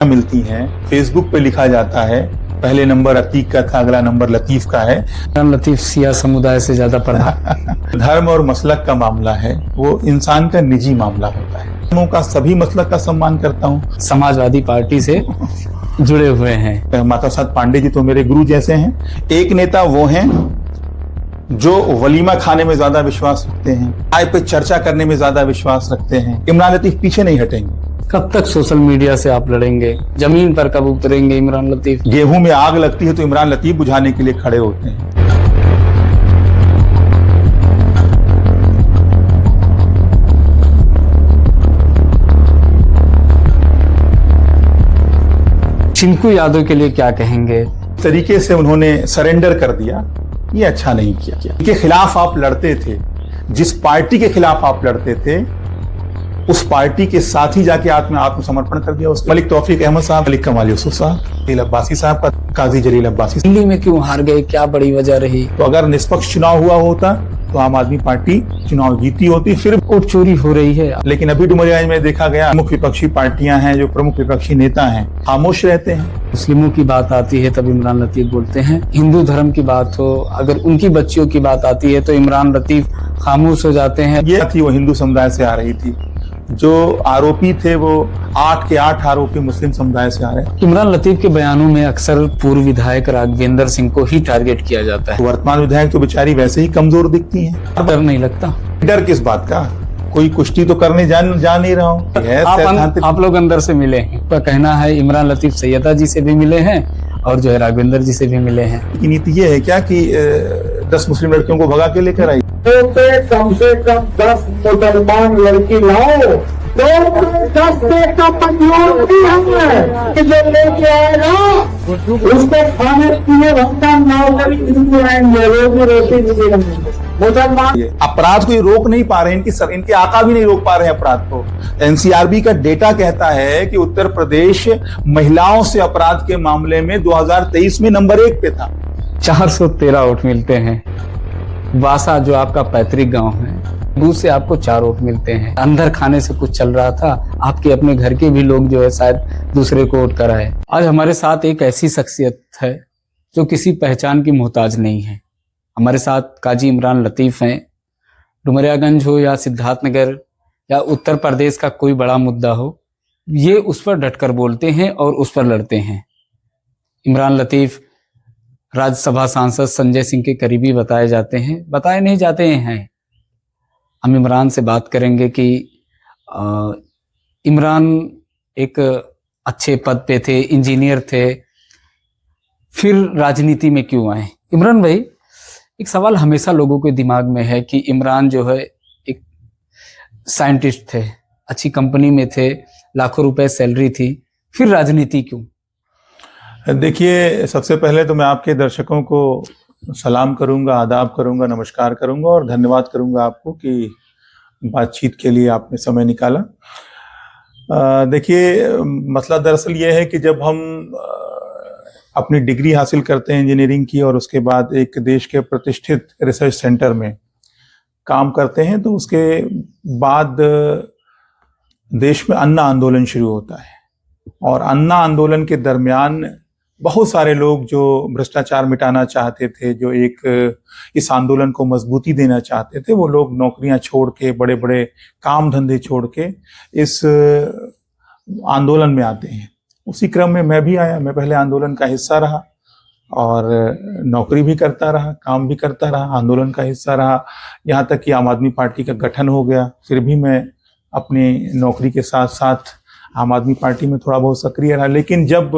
मिलती हैं, फेसबुक पे लिखा जाता है पहले नंबर अतीक का था, अगला नंबर लतीफ का है। लतीफ सिया समुदाय से ज्यादा पढ़ा। धर्म और मसलक का मामला है, वो इंसान का निजी मामला होता है। धर्मों का सभी मसलक का सम्मान करता हूँ। समाजवादी पार्टी से जुड़े हुए हैं। माता साहब पांडे जी तो मेरे गुरु जैसे हैं। एक नेता वो हैं जो वलीमा खाने में ज्यादा विश्वास रखते हैं, चाय पे चर्चा करने में ज्यादा विश्वास रखते हैं। इमरान लतीफ पीछे नहीं हटेंगे। कब तक सोशल मीडिया से आप लड़ेंगे? जमीन पर कब उतरेंगे इमरान लतीफ? गेहूं में आग लगती है तो इमरान लतीफ बुझाने के लिए खड़े होते हैं। चिंकू यादव के लिए क्या कहेंगे? तरीके से उन्होंने सरेंडर कर दिया, ये अच्छा नहीं किया। के खिलाफ आप लड़ते थे, जिस पार्टी के खिलाफ आप लड़ते थे उस पार्टी के साथ ही जाके आत्मसमर्पण कर दिया। उस मलिक तौफीक अहमद साहब, मलिक कमाल यूसुफ साहब, जलील अब्बासी साहब का, काजी जलील अब्बासी। दिल्ली में क्यों हार गए, क्या बड़ी वजह रही? तो अगर निष्पक्ष चुनाव हुआ होता तो आम आदमी पार्टी चुनाव जीती होती। फिर वोट चोरी हो रही है। लेकिन अभी डुमरिया में देखा गया, प्रमुख विपक्षी पार्टियां हैं, जो प्रमुख विपक्षी नेता हैं, खामोश रहते हैं। मुस्लिमों की बात आती है तब इमरान लतीफ बोलते हैं। हिंदू धर्म की बात हो, अगर उनकी बच्चियों की बात आती है तो इमरान लतीफ खामोश हो जाते हैं। ये थी वो हिंदू समुदाय से आ रही थी। जो आरोपी थे वो 8 के 8 आरोपी मुस्लिम समुदाय से आ रहे हैं। इमरान लतीफ के बयानों में अक्सर पूर्व विधायक राघवेंद्र सिंह को ही टारगेट किया जाता है। वर्तमान विधायक तो बेचारी वैसे ही कमजोर दिखती हैं। डर नहीं लगता? डर किस बात का? कोई कुश्ती तो करने जा नहीं रहा हूँ। आप लोग अंदर से मिले हैं। आपका कहना है इमरान लतीफ सैयदा जी से भी मिले हैं और जो है राघवेंद्र जी से भी मिले हैं। नीति ये है क्या कि 10 मुस्लिम लड़कियों को भगा के लेकर आई? कम से कम 10 मुसलमान लड़की लाओ, तो 10 से कम मंजूर नहीं है कि जो लेके आएगा उसको खाने पीने भक्ता नौकरी आएंगे, रोजी रोटी मिलेंगे। मुसलमान अपराध को रोक नहीं पा रहे, इनके आका भी नहीं रोक पा रहे हैं अपराध को। एनसीआरबी का डेटा कहता है कि उत्तर प्रदेश महिलाओं से अपराध के मामले में 2023 में नंबर 1 पे था। 413 वोट मिलते हैं। वासा जो आपका पैतृक गांव है, दूर से आपको 4 वोट मिलते हैं। अंदर खाने से कुछ चल रहा था, आपके अपने घर के भी लोग जो है शायद दूसरे को वोट कराए। आज हमारे साथ एक ऐसी शख्सियत है जो किसी पहचान की मोहताज नहीं है। हमारे साथ काजी इमरान लतीफ हैं। डुमरियागंज हो या सिद्धार्थनगर या उत्तर प्रदेश का कोई बड़ा मुद्दा हो, ये उस पर डटकर बोलते हैं और उस पर लड़ते हैं। इमरान लतीफ राज्यसभा सांसद संजय सिंह के करीबी बताए जाते हैं, बताए नहीं जाते हैं। हम इमरान से बात करेंगे कि इमरान एक अच्छे पद पे थे, इंजीनियर थे, फिर राजनीति में क्यों आए? इमरान भाई, एक सवाल हमेशा लोगों के दिमाग में है कि इमरान जो है एक साइंटिस्ट थे, अच्छी कंपनी में थे, लाखों रुपए सैलरी थी, फिर राजनीति क्यों? देखिए, सबसे पहले तो मैं आपके दर्शकों को सलाम करूंगा, आदाब करूंगा, नमस्कार करूंगा और धन्यवाद करूंगा आपको कि बातचीत के लिए आपने समय निकाला। देखिए, मसला दरअसल ये है कि जब हम अपनी डिग्री हासिल करते हैं इंजीनियरिंग की और उसके बाद एक देश के प्रतिष्ठित रिसर्च सेंटर में काम करते हैं, तो उसके बाद देश में अन्ना आंदोलन शुरू होता है। और अन्ना आंदोलन के दरमियान बहुत सारे लोग जो भ्रष्टाचार मिटाना चाहते थे, जो एक इस आंदोलन को मजबूती देना चाहते थे, वो लोग नौकरियां छोड़ के, बड़े बड़े काम धंधे छोड़ के इस आंदोलन में आते हैं। उसी क्रम में मैं भी आया। मैं पहले आंदोलन का हिस्सा रहा और नौकरी भी करता रहा, काम भी करता रहा, आंदोलन का हिस्सा रहा, यहाँ तक कि आम आदमी पार्टी का गठन हो गया। फिर भी मैं अपनी नौकरी के साथ साथ आम आदमी पार्टी में थोड़ा बहुत सक्रिय रहा। लेकिन जब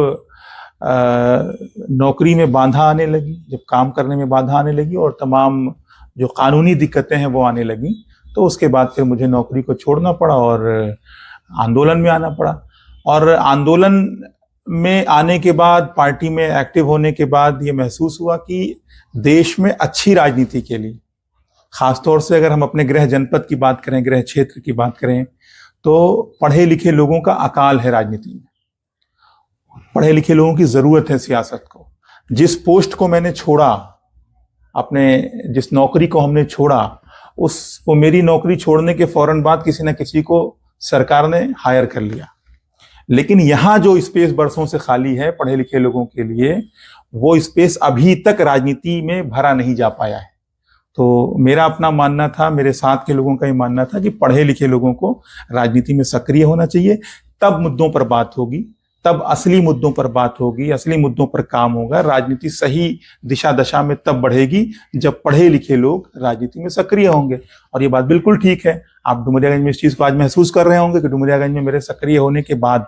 नौकरी में बाधा आने लगी, जब काम करने में बाधा आने लगी और तमाम जो कानूनी दिक्कतें हैं वो आने लगी, तो उसके बाद फिर मुझे नौकरी को छोड़ना पड़ा और आंदोलन में आना पड़ा। और आंदोलन में आने के बाद, पार्टी में एक्टिव होने के बाद ये महसूस हुआ कि देश में अच्छी राजनीति के लिए, खासतौर से अगर हम अपने गृह जनपद की बात करें, गृह क्षेत्र की बात करें, तो पढ़े लिखे लोगों का अकाल है राजनीति में। पढ़े लिखे लोगों की जरूरत है सियासत को। जिस पोस्ट को मैंने छोड़ा, अपने जिस नौकरी को हमने छोड़ा, वो मेरी नौकरी छोड़ने के फौरन बाद किसी न किसी को सरकार ने हायर कर लिया। लेकिन यहाँ जो स्पेस बरसों से खाली है पढ़े लिखे लोगों के लिए, वो स्पेस अभी तक राजनीति में भरा नहीं जा पाया है। तो मेरा अपना मानना था, मेरे साथ के लोगों का ही मानना था कि पढ़े लिखे लोगों को राजनीति में सक्रिय होना चाहिए, तब मुद्दों पर बात होगी, तब असली मुद्दों पर बात होगी, असली मुद्दों पर काम होगा। राजनीति सही दिशा दशा में तब बढ़ेगी जब पढ़े लिखे लोग राजनीति में सक्रिय होंगे। और ये बात बिल्कुल ठीक है, आप डुमरियागंज में इस चीज को आज महसूस कर रहे होंगे कि डुमरियागंज में मेरे सक्रिय होने के बाद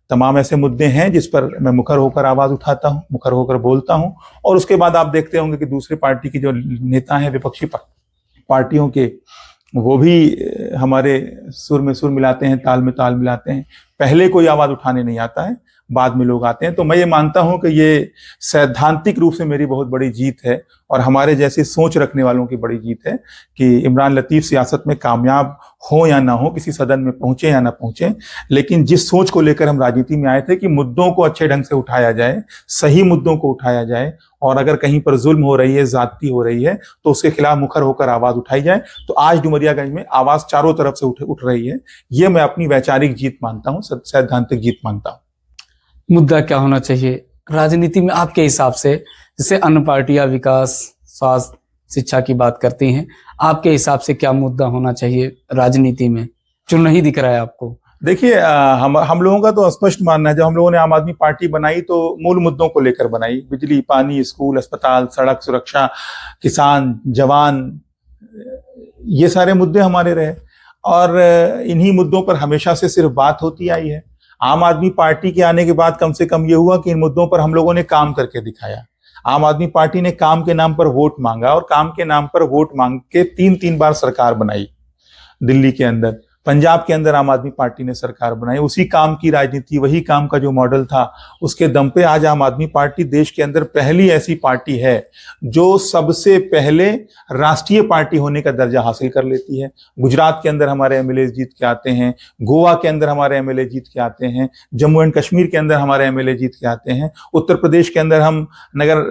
तमाम ऐसे मुद्दे हैं जिस पर मैं मुखर होकर आवाज उठाता हूं, मुखर होकर बोलता हूं। और उसके बाद आप देखते होंगे कि दूसरी पार्टी की जो नेता हैं, विपक्षी पार्टियों के, वो भी हमारे सुर में सुर मिलाते हैं, ताल में ताल मिलाते हैं। पहले कोई आवाज उठाने नहीं आता है, बाद में लोग आते हैं। तो मैं ये मानता हूं कि ये सैद्धांतिक रूप से मेरी बहुत बड़ी जीत है और हमारे जैसी सोच रखने वालों की बड़ी जीत है कि इमरान लतीफ सियासत में कामयाब हो या ना हो, किसी सदन में पहुंचे या ना पहुंचे, लेकिन जिस सोच को लेकर हम राजनीति में आए थे कि मुद्दों को अच्छे ढंग से उठाया जाए, सही मुद्दों को उठाया जाए, और अगर कहीं पर जुल्म हो रही है, ज्यादती हो रही है, तो उसके खिलाफ मुखर होकर आवाज उठाई जाए। तो आज डुमरियागंज में आवाज चारों तरफ से उठ रही है। ये मैं अपनी वैचारिक जीत मानता हूँ, सैद्धांतिक जीत मानता हूँ। मुद्दा क्या होना चाहिए राजनीति में आपके हिसाब से? जैसे अन्य पार्टियां विकास, स्वास्थ्य, शिक्षा की बात करती हैं, आपके हिसाब से क्या मुद्दा होना चाहिए राजनीति में जो नहीं दिख रहा है आपको? देखिए, हम लोगों का तो स्पष्ट मानना है, जब हम लोगों ने आम आदमी पार्टी बनाई तो मूल मुद्दों को लेकर बनाई। बिजली, पानी, स्कूल, अस्पताल, सड़क सुरक्षा, किसान, जवान, ये सारे मुद्दे हमारे रहे और इन्हीं मुद्दों पर हमेशा से सिर्फ बात होती आई है। आम आदमी पार्टी के आने के बाद कम से कम ये हुआ कि इन मुद्दों पर हम लोगों ने काम करके दिखाया। आम आदमी पार्टी ने काम के नाम पर वोट मांगा और काम के नाम पर वोट मांग के 3-3 बार सरकार बनाई। दिल्ली के अंदर, पंजाब के अंदर आम आदमी पार्टी ने सरकार बनाई। उसी काम की राजनीति, वही काम का जो मॉडल था, उसके दम पे आज आम आदमी पार्टी देश के अंदर पहली ऐसी पार्टी है जो सबसे पहले राष्ट्रीय पार्टी होने का दर्जा हासिल कर लेती है। गुजरात के अंदर हमारे एमएलए जीत के आते हैं, गोवा के अंदर हमारे एमएलए जीत के आते हैं, जम्मू एंड कश्मीर के अंदर हमारे एमएलए जीत के आते हैं, उत्तर प्रदेश के अंदर हम नगर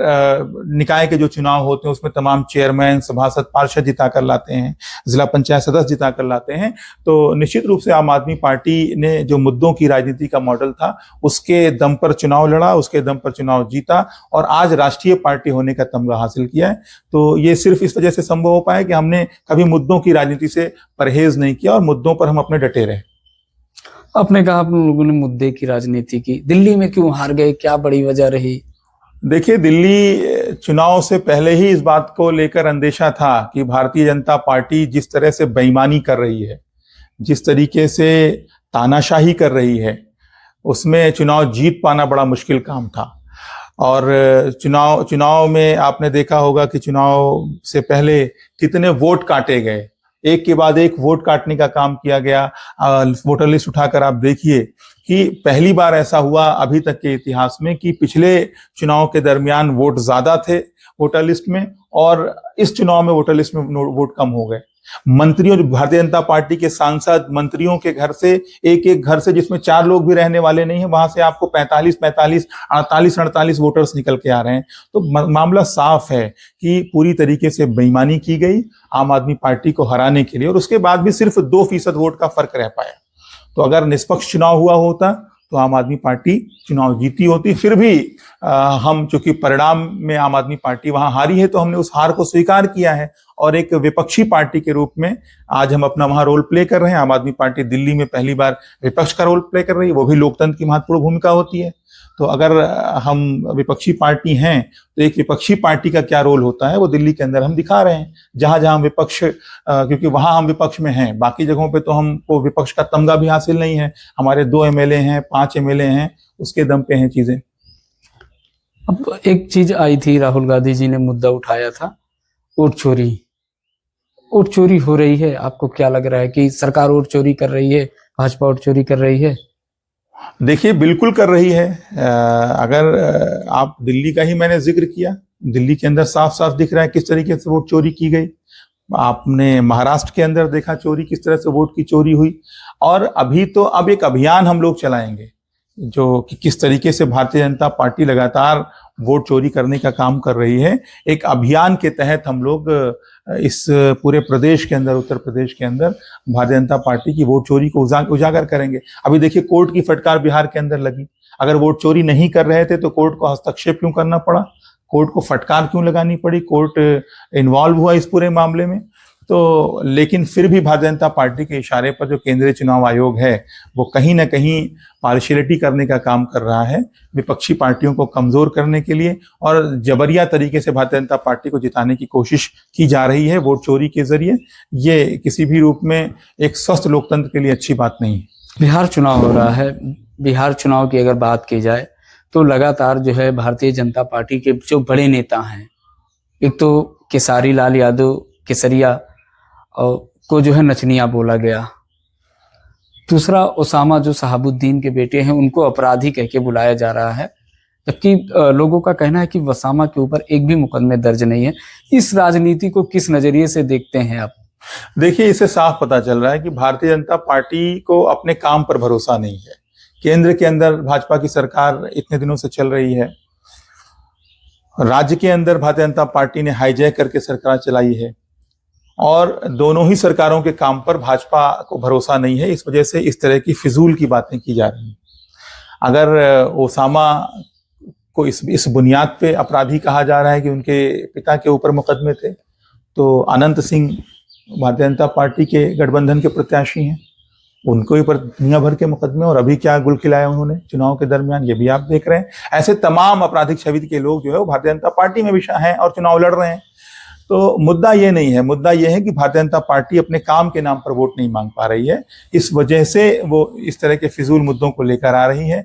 निकाय के जो चुनाव होते हैं उसमें तमाम चेयरमैन, सभासद, पार्षद जिता कर लाते हैं, जिला पंचायत सदस्य जिता कर लाते हैं। तो निश्चित रूप से आम आदमी पार्टी ने जो मुद्दों की राजनीति का मॉडल था, उसके दम पर चुनाव लड़ा, उसके दम पर चुनाव जीता और आज राष्ट्रीय पार्टी होने का तमगा हासिल किया है। तो ये सिर्फ इस वजह से संभव हो पाया कि हमने कभी मुद्दों की राजनीति से परहेज नहीं किया और मुद्दों पर हम अपने डटे रहे। आपने कहा आप लोगों ने मुद्दे की राजनीति की, दिल्ली में क्यों हार गए, क्या बड़ी वजह रही? देखिए, दिल्ली चुनाव से पहले ही इस बात को लेकर अंदेशा था कि भारतीय जनता पार्टी जिस तरह से बेईमानी कर रही है, जिस तरीके से तानाशाही कर रही है, उसमें चुनाव जीत पाना बड़ा मुश्किल काम था। और चुनाव में आपने देखा होगा कि चुनाव से पहले कितने वोट काटे गए, एक के बाद एक वोट काटने का काम किया गया। वोटर लिस्ट उठाकर आप देखिए कि पहली बार ऐसा हुआ अभी तक के इतिहास में कि पिछले चुनाव के दरमियान वोट ज्यादा थे वोटर लिस्ट में और इस चुनाव में वोटर लिस्ट में वोट कम हो गए। मंत्रियों, जो भारतीय जनता पार्टी के सांसद, मंत्रियों के घर से, एक घर से जिसमें 4 लोग भी रहने वाले नहीं है, वहां से आपको 45, 48 वोटर्स निकल के आ रहे हैं। तो मामला साफ है कि पूरी तरीके से बेईमानी की गई आम आदमी पार्टी को हराने के लिए और उसके बाद भी सिर्फ 2% वोट का फर्क रह पाया। तो अगर निष्पक्ष चुनाव हुआ होता तो आम आदमी पार्टी चुनाव जीती होती। फिर भी हम चूंकि परिणाम में आम आदमी पार्टी वहां हारी है, तो हमने उस हार को स्वीकार किया है और एक विपक्षी पार्टी के रूप में आज हम अपना वहां रोल प्ले कर रहे हैं। आम आदमी पार्टी दिल्ली में पहली बार विपक्ष का रोल प्ले कर रही है, वो भी लोकतंत्र की महत्वपूर्ण भूमिका होती है। तो अगर हम विपक्षी पार्टी हैं तो एक विपक्षी पार्टी का क्या रोल होता है वो दिल्ली के अंदर हम दिखा रहे हैं। जहां हम विपक्ष, क्योंकि वहां हम विपक्ष में हैं, बाकी जगहों पे तो हमको विपक्ष का तमगा भी हासिल नहीं है। हमारे 2 एमएलए हैं, 5 एमएलए हैं, उसके दम पे हैं चीजें। अब एक चीज आई थी, राहुल गांधी जी ने मुद्दा उठाया था, वोट चोरी। वोट चोरी हो रही है, आपको क्या लग रहा है कि सरकार वोट चोरी कर रही है, भाजपा वोट चोरी कर रही है? देखिए, बिल्कुल कर रही है। अगर आप दिल्ली का ही मैंने जिक्र किया, दिल्ली के अंदर साफ साफ दिख रहा है किस तरीके से वोट चोरी की गई। आपने महाराष्ट्र के अंदर देखा चोरी, किस तरह से वोट की चोरी हुई। और अभी तो अब एक अभियान हम लोग चलाएंगे, जो कि किस तरीके से भारतीय जनता पार्टी लगातार वोट चोरी करने का काम कर रही है, एक अभियान के तहत हम लोग इस पूरे प्रदेश के अंदर, उत्तर प्रदेश के अंदर भारतीय जनता पार्टी की वोट चोरी को उजागर करेंगे। अभी देखिए कोर्ट की फटकार बिहार के अंदर लगी। अगर वोट चोरी नहीं कर रहे थे तो कोर्ट को हस्तक्षेप क्यों करना पड़ा, कोर्ट को फटकार क्यों लगानी पड़ी, कोर्ट इन्वॉल्व हुआ इस पूरे मामले में। तो लेकिन फिर भी भारतीय जनता पार्टी के इशारे पर जो केंद्रीय चुनाव आयोग है वो कहीं ना कहीं पार्शियलिटी करने का काम कर रहा है, विपक्षी पार्टियों को कमजोर करने के लिए, और जबरिया तरीके से भारतीय जनता पार्टी को जिताने की कोशिश की जा रही है वोट चोरी के जरिए। ये किसी भी रूप में एक स्वस्थ लोकतंत्र के लिए अच्छी बात नहीं है। बिहार चुनाव हो रहा है, बिहार चुनाव की अगर बात की जाए तो लगातार जो है भारतीय जनता पार्टी के जो बड़े नेता हैं, एक तो केसारी लाल यादव केसरिया को जो है नचनिया बोला गया, दूसरा ओसामा जो शहाबुद्दीन के बेटे हैं उनको अपराधी कह के बुलाया जा रहा है, जबकि लोगों का कहना है कि ओसामा के ऊपर एक भी मुकदमे दर्ज नहीं है। इस राजनीति को किस नजरिए से देखते हैं आप? देखिए, इससे साफ पता चल रहा है कि भारतीय जनता पार्टी को अपने काम पर भरोसा नहीं है। केंद्र के अंदर भाजपा की सरकार इतने दिनों से चल रही है, राज्य के अंदर भारतीय जनता पार्टी ने हाईजैक करके सरकार चलाई है, और दोनों ही सरकारों के काम पर भाजपा को भरोसा नहीं है। इस वजह से इस तरह की फिजूल की बातें की जा रही हैं। अगर ओसामा को इस बुनियाद पे अपराधी कहा जा रहा है कि उनके पिता के ऊपर मुकदमे थे, तो अनंत सिंह भारतीय जनता पार्टी के गठबंधन के प्रत्याशी हैं, उनको ऊपर दुनिया भर के मुकदमे, और अभी क्या गुल खिलाया उन्होंने चुनाव के दरमियान, ये भी आप देख रहे हैं। ऐसे तमाम आपराधिक छवि के लोग जो है वो भारतीय जनता पार्टी में भी हैं और चुनाव लड़ रहे हैं। तो मुद्दा ये नहीं है, मुद्दा ये है कि भारतीय जनता पार्टी अपने काम के नाम पर वोट नहीं मांग पा रही है। इस वजह से वो इस तरह के फिजूल मुद्दों को लेकर आ रही है,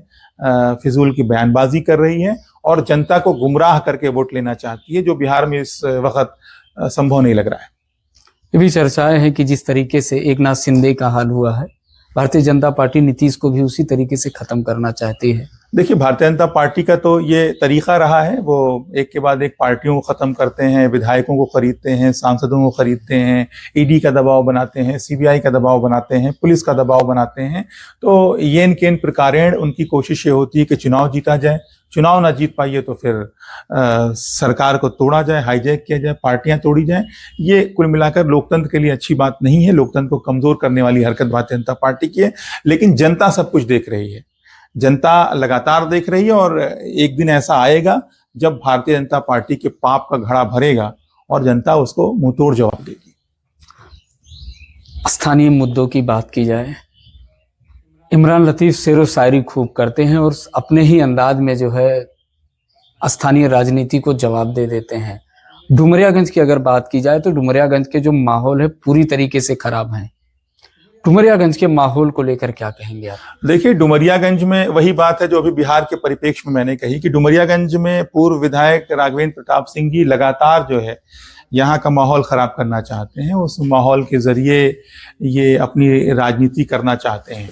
फिजूल की बयानबाजी कर रही है और जनता को गुमराह करके वोट लेना चाहती है, जो बिहार में इस वक्त संभव नहीं लग रहा है। ये भी चर्चाएं हैं कि जिस तरीके से एकनाथ शिंदे का हाल हुआ है, भारतीय जनता पार्टी नीतीश को भी उसी तरीके से खत्म करना चाहती है। देखिए, भारतीय जनता पार्टी का तो ये तरीका रहा है, वो एक के बाद एक पार्टियों को खत्म करते हैं, विधायकों को खरीदते हैं, सांसदों को खरीदते हैं, ईडी का दबाव बनाते हैं, सीबीआई का दबाव बनाते हैं, पुलिस का दबाव बनाते हैं। तो येन केन प्रकारेण उनकी कोशिश ये होती है कि चुनाव जीता जाए, चुनाव ना जीत पाइए तो फिर सरकार को तोड़ा जाए, हाईजैक किया जाए, पार्टियां तोड़ी जाए। ये कुल मिलाकर लोकतंत्र के लिए अच्छी बात नहीं है, लोकतंत्र को कमजोर करने वाली हरकत भारतीय जनता पार्टी की है। लेकिन जनता सब कुछ देख रही है, जनता लगातार देख रही है, और एक दिन ऐसा आएगा जब भारतीय जनता पार्टी के पाप का घड़ा भरेगा और जनता उसको मुंहतोड़ जवाब देगी। स्थानीय मुद्दों की बात की जाए, इमरान लतीफ शेरो शायरी खूब करते हैं और अपने ही अंदाज में जो है स्थानीय राजनीति को जवाब दे देते हैं। डुमरियागंज की अगर बात की जाए तो डुमरियागंज के जो माहौल है पूरी तरीके से खराब है। डुमरियागंज के माहौल को लेकर क्या कहेंगे आप? देखिए, डुमरियागंज में वही बात है जो अभी बिहार के परिप्रेक्ष्य में मैंने कही कि डुमरियागंज में पूर्व विधायक राघवेंद्र प्रताप सिंह जी लगातार जो है यहाँ का माहौल खराब करना चाहते हैं। उस माहौल के जरिए ये अपनी राजनीति करना चाहते हैं।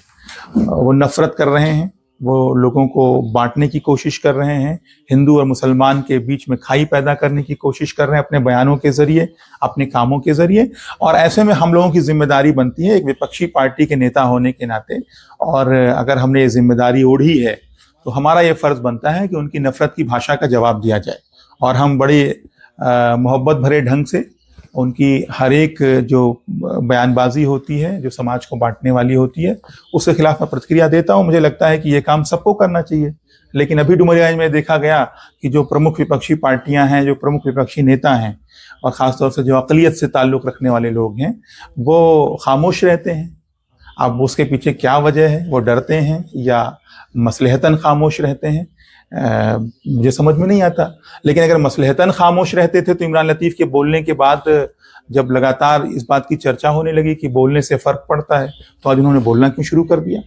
वो नफरत कर रहे हैं, वो लोगों को बांटने की कोशिश कर रहे हैं, हिंदू और मुसलमान के बीच में खाई पैदा करने की कोशिश कर रहे हैं अपने बयानों के जरिए, अपने कामों के जरिए। और ऐसे में हम लोगों की जिम्मेदारी बनती है एक विपक्षी पार्टी के नेता होने के नाते, और अगर हमने ये जिम्मेदारी ओढ़ी है तो हमारा ये फर्ज बनता है कि उनकी नफरत की भाषा का जवाब दिया जाए, और हम बड़े मोहब्बत भरे ढंग से उनकी हर एक जो बयानबाजी होती है, जो समाज को बांटने वाली होती है, उसके खिलाफ मैं प्रतिक्रिया देता हूं। मुझे लगता है कि ये काम सबको करना चाहिए। लेकिन अभी डुमरियागंज में देखा गया कि जो प्रमुख विपक्षी पार्टियां हैं, जो प्रमुख विपक्षी नेता हैं, और खासतौर से जो अकलियत से ताल्लुक रखने वाले लोग हैं, वो खामोश रहते हैं। अब उसके पीछे क्या वजह है, वो डरते हैं या मसलहतन खामोश रहते हैं, मुझे समझ में नहीं आता। लेकिन अगर मसलहतन खामोश रहते थे तो इमरान लतीफ के बोलने के बाद जब लगातार इस बात की चर्चा होने लगी कि बोलने से फर्क पड़ता है, तो आज उन्होंने बोलना क्यों शुरू कर दिया।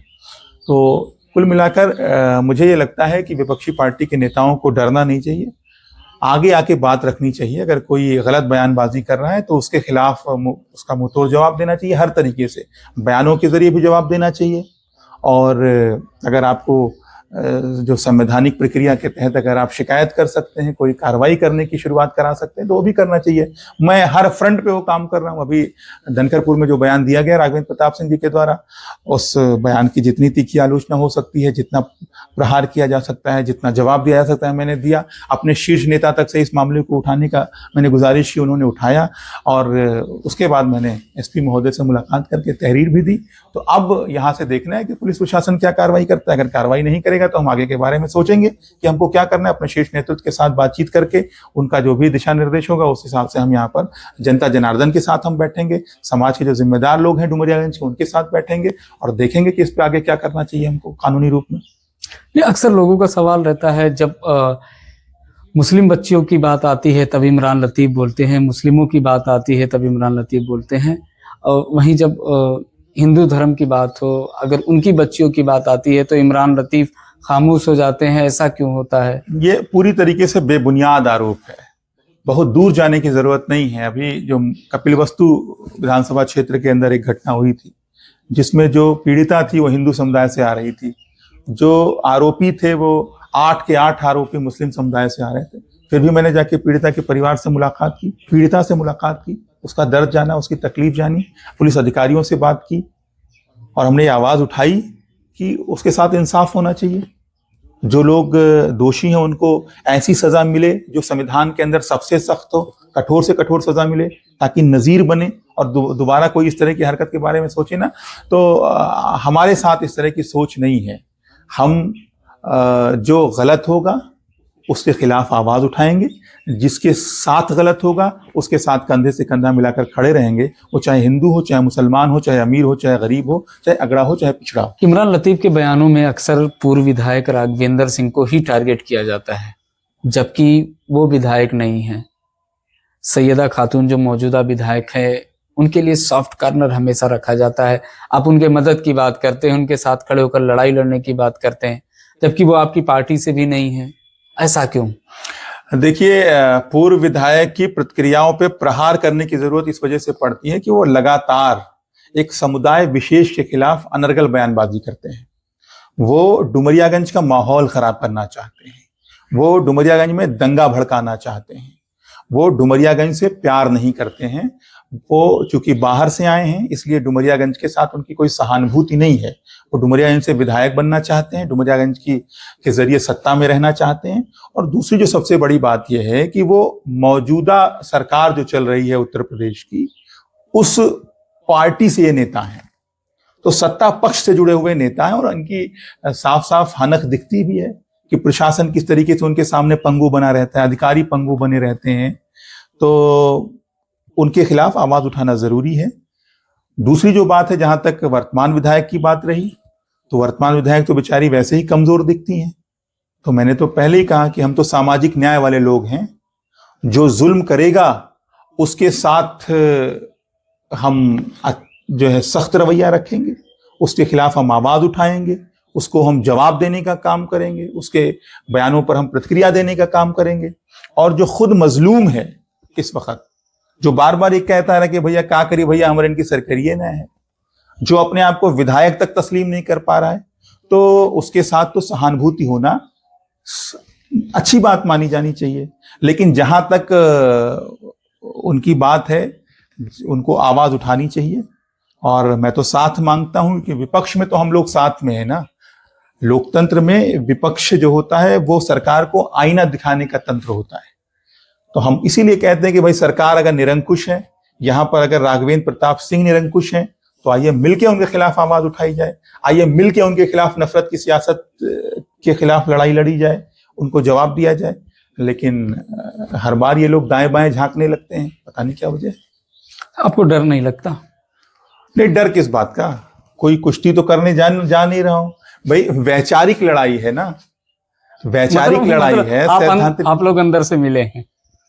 तो कुल मिलाकर मुझे ये लगता है कि विपक्षी पार्टी के नेताओं को डरना नहीं चाहिए, आगे आके बात रखनी चाहिए। अगर कोई गलत बयानबाजी कर रहा है तो उसके खिलाफ उसका मुंहतोड़ जवाब देना चाहिए, हर तरीके से बयानों के जरिए भी जवाब देना चाहिए। और अगर आपको जो संवैधानिक प्रक्रिया के तहत अगर आप शिकायत कर सकते हैं, कोई कार्रवाई करने की शुरुआत करा सकते हैं तो वो भी करना चाहिए। मैं हर फ्रंट पे वो काम कर रहा हूँ। अभी धनकरपुर में जो बयान दिया गया राघवेंद्र प्रताप सिंह जी के द्वारा, उस बयान की जितनी तीखी आलोचना हो सकती है, जितना प्रहार किया जा सकता है, जितना जवाब दिया जा सकता है, मैंने दिया। अपने शीर्ष नेता तक से इस मामले को उठाने का मैंने गुजारिश की, उन्होंने उठाया और उसके बाद मैंने एसपी महोदय से मुलाकात करके तहरीर भी दी। तो अब यहाँ से देखना है कि पुलिस प्रशासन क्या कार्रवाई करता है। अगर कार्रवाई नहीं करेगा तो हम आगे के बारे में सोचेंगे कि हमको क्या करना है। अपने शीर्ष नेतृत्व के साथ बातचीत करके उनका जो भी दिशा निर्देश होगा उस हिसाब से हम यहाँ पर जनता जनार्दन के साथ हम बैठेंगे, समाज के जो जिम्मेदार लोग हैं डुमरियागंज के उनके साथ बैठेंगे और देखेंगे कि इस पे आगे क्या करना चाहिए हमको कानूनी रूप में। ये अक्सर लोगों का सवाल रहता है, जब मुस्लिम बच्चियों की बात आती है तब इमरान लतीफ बोलते हैं, मुस्लिमों की बात आती है तब इमरान लतीफ बोलते हैं, और वहीं जब हिंदू धर्म की बात हो, अगर उनकी बच्चियों की बात आती है तो इमरान लतीफ खामोश हो जाते हैं। ऐसा क्यों होता है? ये पूरी तरीके से बेबुनियाद आरोप है, बहुत दूर जाने की जरूरत नहीं है। अभी जो कपिलवस्तु विधानसभा क्षेत्र के अंदर एक घटना हुई थी जिसमें जो पीड़िता थी वो हिंदू समुदाय से आ रही थी, जो आरोपी थे वो 8 के 8 आरोपी मुस्लिम समुदाय से आ रहे थे। फिर भी मैंने जाके पीड़िता के परिवार से मुलाकात की, पीड़िता से मुलाकात की, उसका दर्द जाना, उसकी तकलीफ जानी, पुलिस अधिकारियों से बात की और हमने ये आवाज उठाई कि उसके साथ इंसाफ होना चाहिए। जो लोग दोषी हैं उनको ऐसी सजा मिले जो संविधान के अंदर सबसे सख्त हो, कठोर से कठोर सजा मिले ताकि नजीर बने और दोबारा कोई इस तरह की हरकत के बारे में सोचे ना। तो हमारे साथ इस तरह की सोच नहीं है। हम जो गलत होगा उसके खिलाफ आवाज उठाएंगे, जिसके साथ गलत होगा उसके साथ कंधे से कंधा मिलाकर खड़े रहेंगे, वो चाहे हिंदू हो, चाहे मुसलमान हो, चाहे अमीर हो, चाहे गरीब हो, चाहे अगड़ा हो, चाहे पिछड़ा हो। इमरान लतीफ के बयानों में अक्सर पूर्व विधायक राघवेंद्र सिंह को ही टारगेट किया जाता है, जबकि वो विधायक नहीं है। सैयदा खातून जो मौजूदा विधायक है उनके लिए सॉफ्ट कॉर्नर हमेशा रखा जाता है। आप उनके मदद की बात करते हैं, उनके साथ खड़े होकर लड़ाई लड़ने की बात करते हैं, जबकि वो आपकी पार्टी से भी नहीं है। ऐसा क्यों? देखिए, पूर्व विधायक की प्रतिक्रियाओं पे प्रहार करने की जरूरत इस वजह से पड़ती है कि वो लगातार एक समुदाय विशेष के खिलाफ अनर्गल बयानबाजी करते हैं। वो डुमरियागंज का माहौल खराब करना चाहते हैं, वो डुमरियागंज में दंगा भड़काना चाहते हैं, वो डुमरियागंज से प्यार नहीं करते हैं। वो चूंकि बाहर से आए हैं इसलिए डुमरियागंज के साथ उनकी कोई सहानुभूति नहीं है। वो डुमरियागंज से विधायक बनना चाहते हैं, डुमरियागंज के जरिए सत्ता में रहना चाहते हैं। और दूसरी जो सबसे बड़ी बात यह है कि वो मौजूदा सरकार जो चल रही है उत्तर प्रदेश की, उस पार्टी से ये नेता हैं, तो सत्ता पक्ष से जुड़े हुए नेता हैं और उनकी साफ साफ हनक दिखती भी है कि प्रशासन किस तरीके से उनके सामने पंगु बना रहता है, अधिकारी पंगु बने रहते हैं। तो उनके खिलाफ आवाज उठाना जरूरी है। दूसरी जो बात है, जहां तक वर्तमान विधायक की बात रही, तो वर्तमान विधायक तो बेचारी वैसे ही कमजोर दिखती हैं। तो मैंने तो पहले ही कहा कि हम तो सामाजिक न्याय वाले लोग हैं। जो जुल्म करेगा उसके साथ हम जो है सख्त रवैया रखेंगे, उसके खिलाफ हम आवाज उठाएंगे, उसको हम जवाब देने का काम करेंगे, उसके बयानों पर हम प्रतिक्रिया देने का काम करेंगे। और जो खुद मजलूम है इस वक्त, जो बार बार ये कहता है कि भैया क्या करिए भैया हमारे इनकी सरकारिये ना है, जो अपने आप को विधायक तक तस्लीम नहीं कर पा रहा है, तो उसके साथ तो सहानुभूति होना अच्छी बात मानी जानी चाहिए। लेकिन जहां तक उनकी बात है, उनको आवाज उठानी चाहिए। और मैं तो साथ मांगता हूं कि विपक्ष में तो हम लोग साथ में है ना। लोकतंत्र में विपक्ष जो होता है वो सरकार को आईना दिखाने का तंत्र होता है। तो हम इसीलिए कहते हैं कि भाई सरकार अगर निरंकुश है, यहाँ पर अगर राघवेंद्र प्रताप सिंह निरंकुश हैं, तो आइए मिलके उनके खिलाफ आवाज उठाई जाए, आइए मिलके उनके खिलाफ नफरत की सियासत के खिलाफ लड़ाई लड़ी जाए, उनको जवाब दिया जाए। लेकिन हर बार ये लोग दाएं बाएं झांकने लगते हैं, पता नहीं क्या वजह है। आपको डर नहीं लगता? नहीं, डर किस बात का? कोई कुश्ती तो करने जा नहीं रहा हूं भाई। वैचारिक लड़ाई है ना, वैचारिक लड़ाई है। आप लोग अंदर से मिले हैं?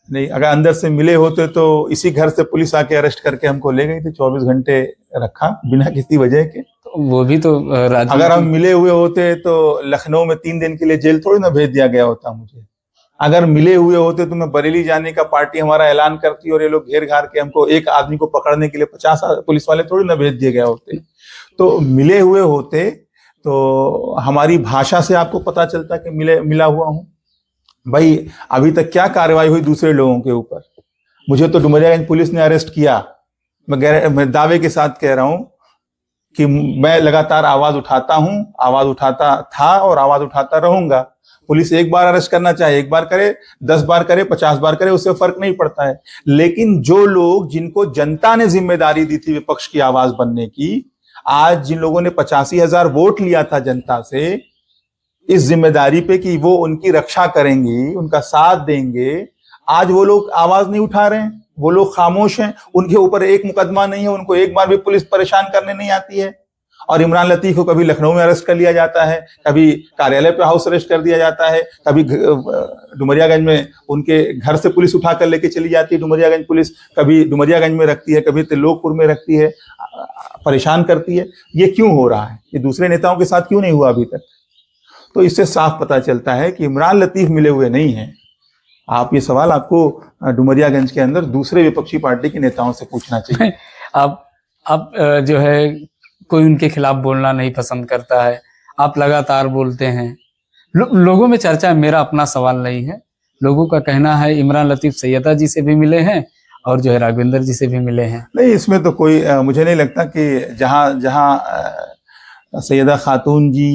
नहीं, अगर अंदर से मिले होते तो इसी घर से पुलिस आके अरेस्ट करके हमको ले गई थी, 24 घंटे रखा बिना किसी वजह के। तो वो भी तो अगर हम मिले हुए होते तो लखनऊ में 3 दिन के लिए जेल थोड़ी ना भेज दिया गया होता मुझे। अगर मिले हुए होते तो मैं बरेली जाने का पार्टी हमारा ऐलान करती और ये लोग घेर घार के हमको एक आदमी को पकड़ने के लिए 50 पुलिस वाले थोड़ी ना भेज दिए गए होते। तो मिले हुए होते तो हमारी भाषा से आपको पता चलता कि मिला हुआ हूं। भाई अभी तक क्या कार्रवाई हुई दूसरे लोगों के ऊपर? मुझे तो डुमरियागंज पुलिस ने अरेस्ट किया। मैं दावे के साथ कह रहा हूं कि मैं लगातार आवाज उठाता हूं, आवाज उठाता था और आवाज उठाता रहूंगा। पुलिस एक बार अरेस्ट करना चाहे एक बार करे, 10 बार करे, 50 बार करे, उससे फर्क नहीं पड़ता है। लेकिन जो लोग, जिनको जनता ने जिम्मेदारी दी थी विपक्ष की आवाज बनने की, आज जिन लोगों ने 85,000 वोट लिया था जनता से इस जिम्मेदारी पे कि वो उनकी रक्षा करेंगी, उनका साथ देंगे, आज वो लोग आवाज नहीं उठा रहे हैं, वो लोग खामोश हैं। उनके ऊपर एक मुकदमा नहीं है, उनको एक बार भी पुलिस परेशान करने नहीं आती है। और इमरान लतीफ को कभी लखनऊ में अरेस्ट कर लिया जाता है, कभी कार्यालय पे हाउस अरेस्ट कर दिया जाता है, कभी डुमरियागंज में उनके घर से पुलिस उठा कर लेके चली जाती है डुमरियागंज पुलिस, कभी डुमरियागंज में रखती है, कभी त्रिलोकपुर में रखती है, परेशान करती है। ये क्यों हो रहा है? ये दूसरे नेताओं के साथ क्यों नहीं हुआ अभी तक? तो इससे साफ पता चलता है कि इमरान लतीफ मिले हुए नहीं हैं। आप ये सवाल आपको डुमरियागंज के अंदर दूसरे विपक्षी पार्टी के नेताओं से पूछना चाहिए। आप जो है कोई उनके खिलाफ बोलना नहीं पसंद करता है, आप लगातार बोलते हैं। लोगों में चर्चा है, मेरा अपना सवाल नहीं है, लोगों का कहना है इमरान लतीफ सैयदा जी से भी मिले हैं और जो है राघवेंद्र जी से भी मिले हैं। नहीं, इसमें तो कोई मुझे नहीं लगता कि जहां जहां सैयदा खातून जी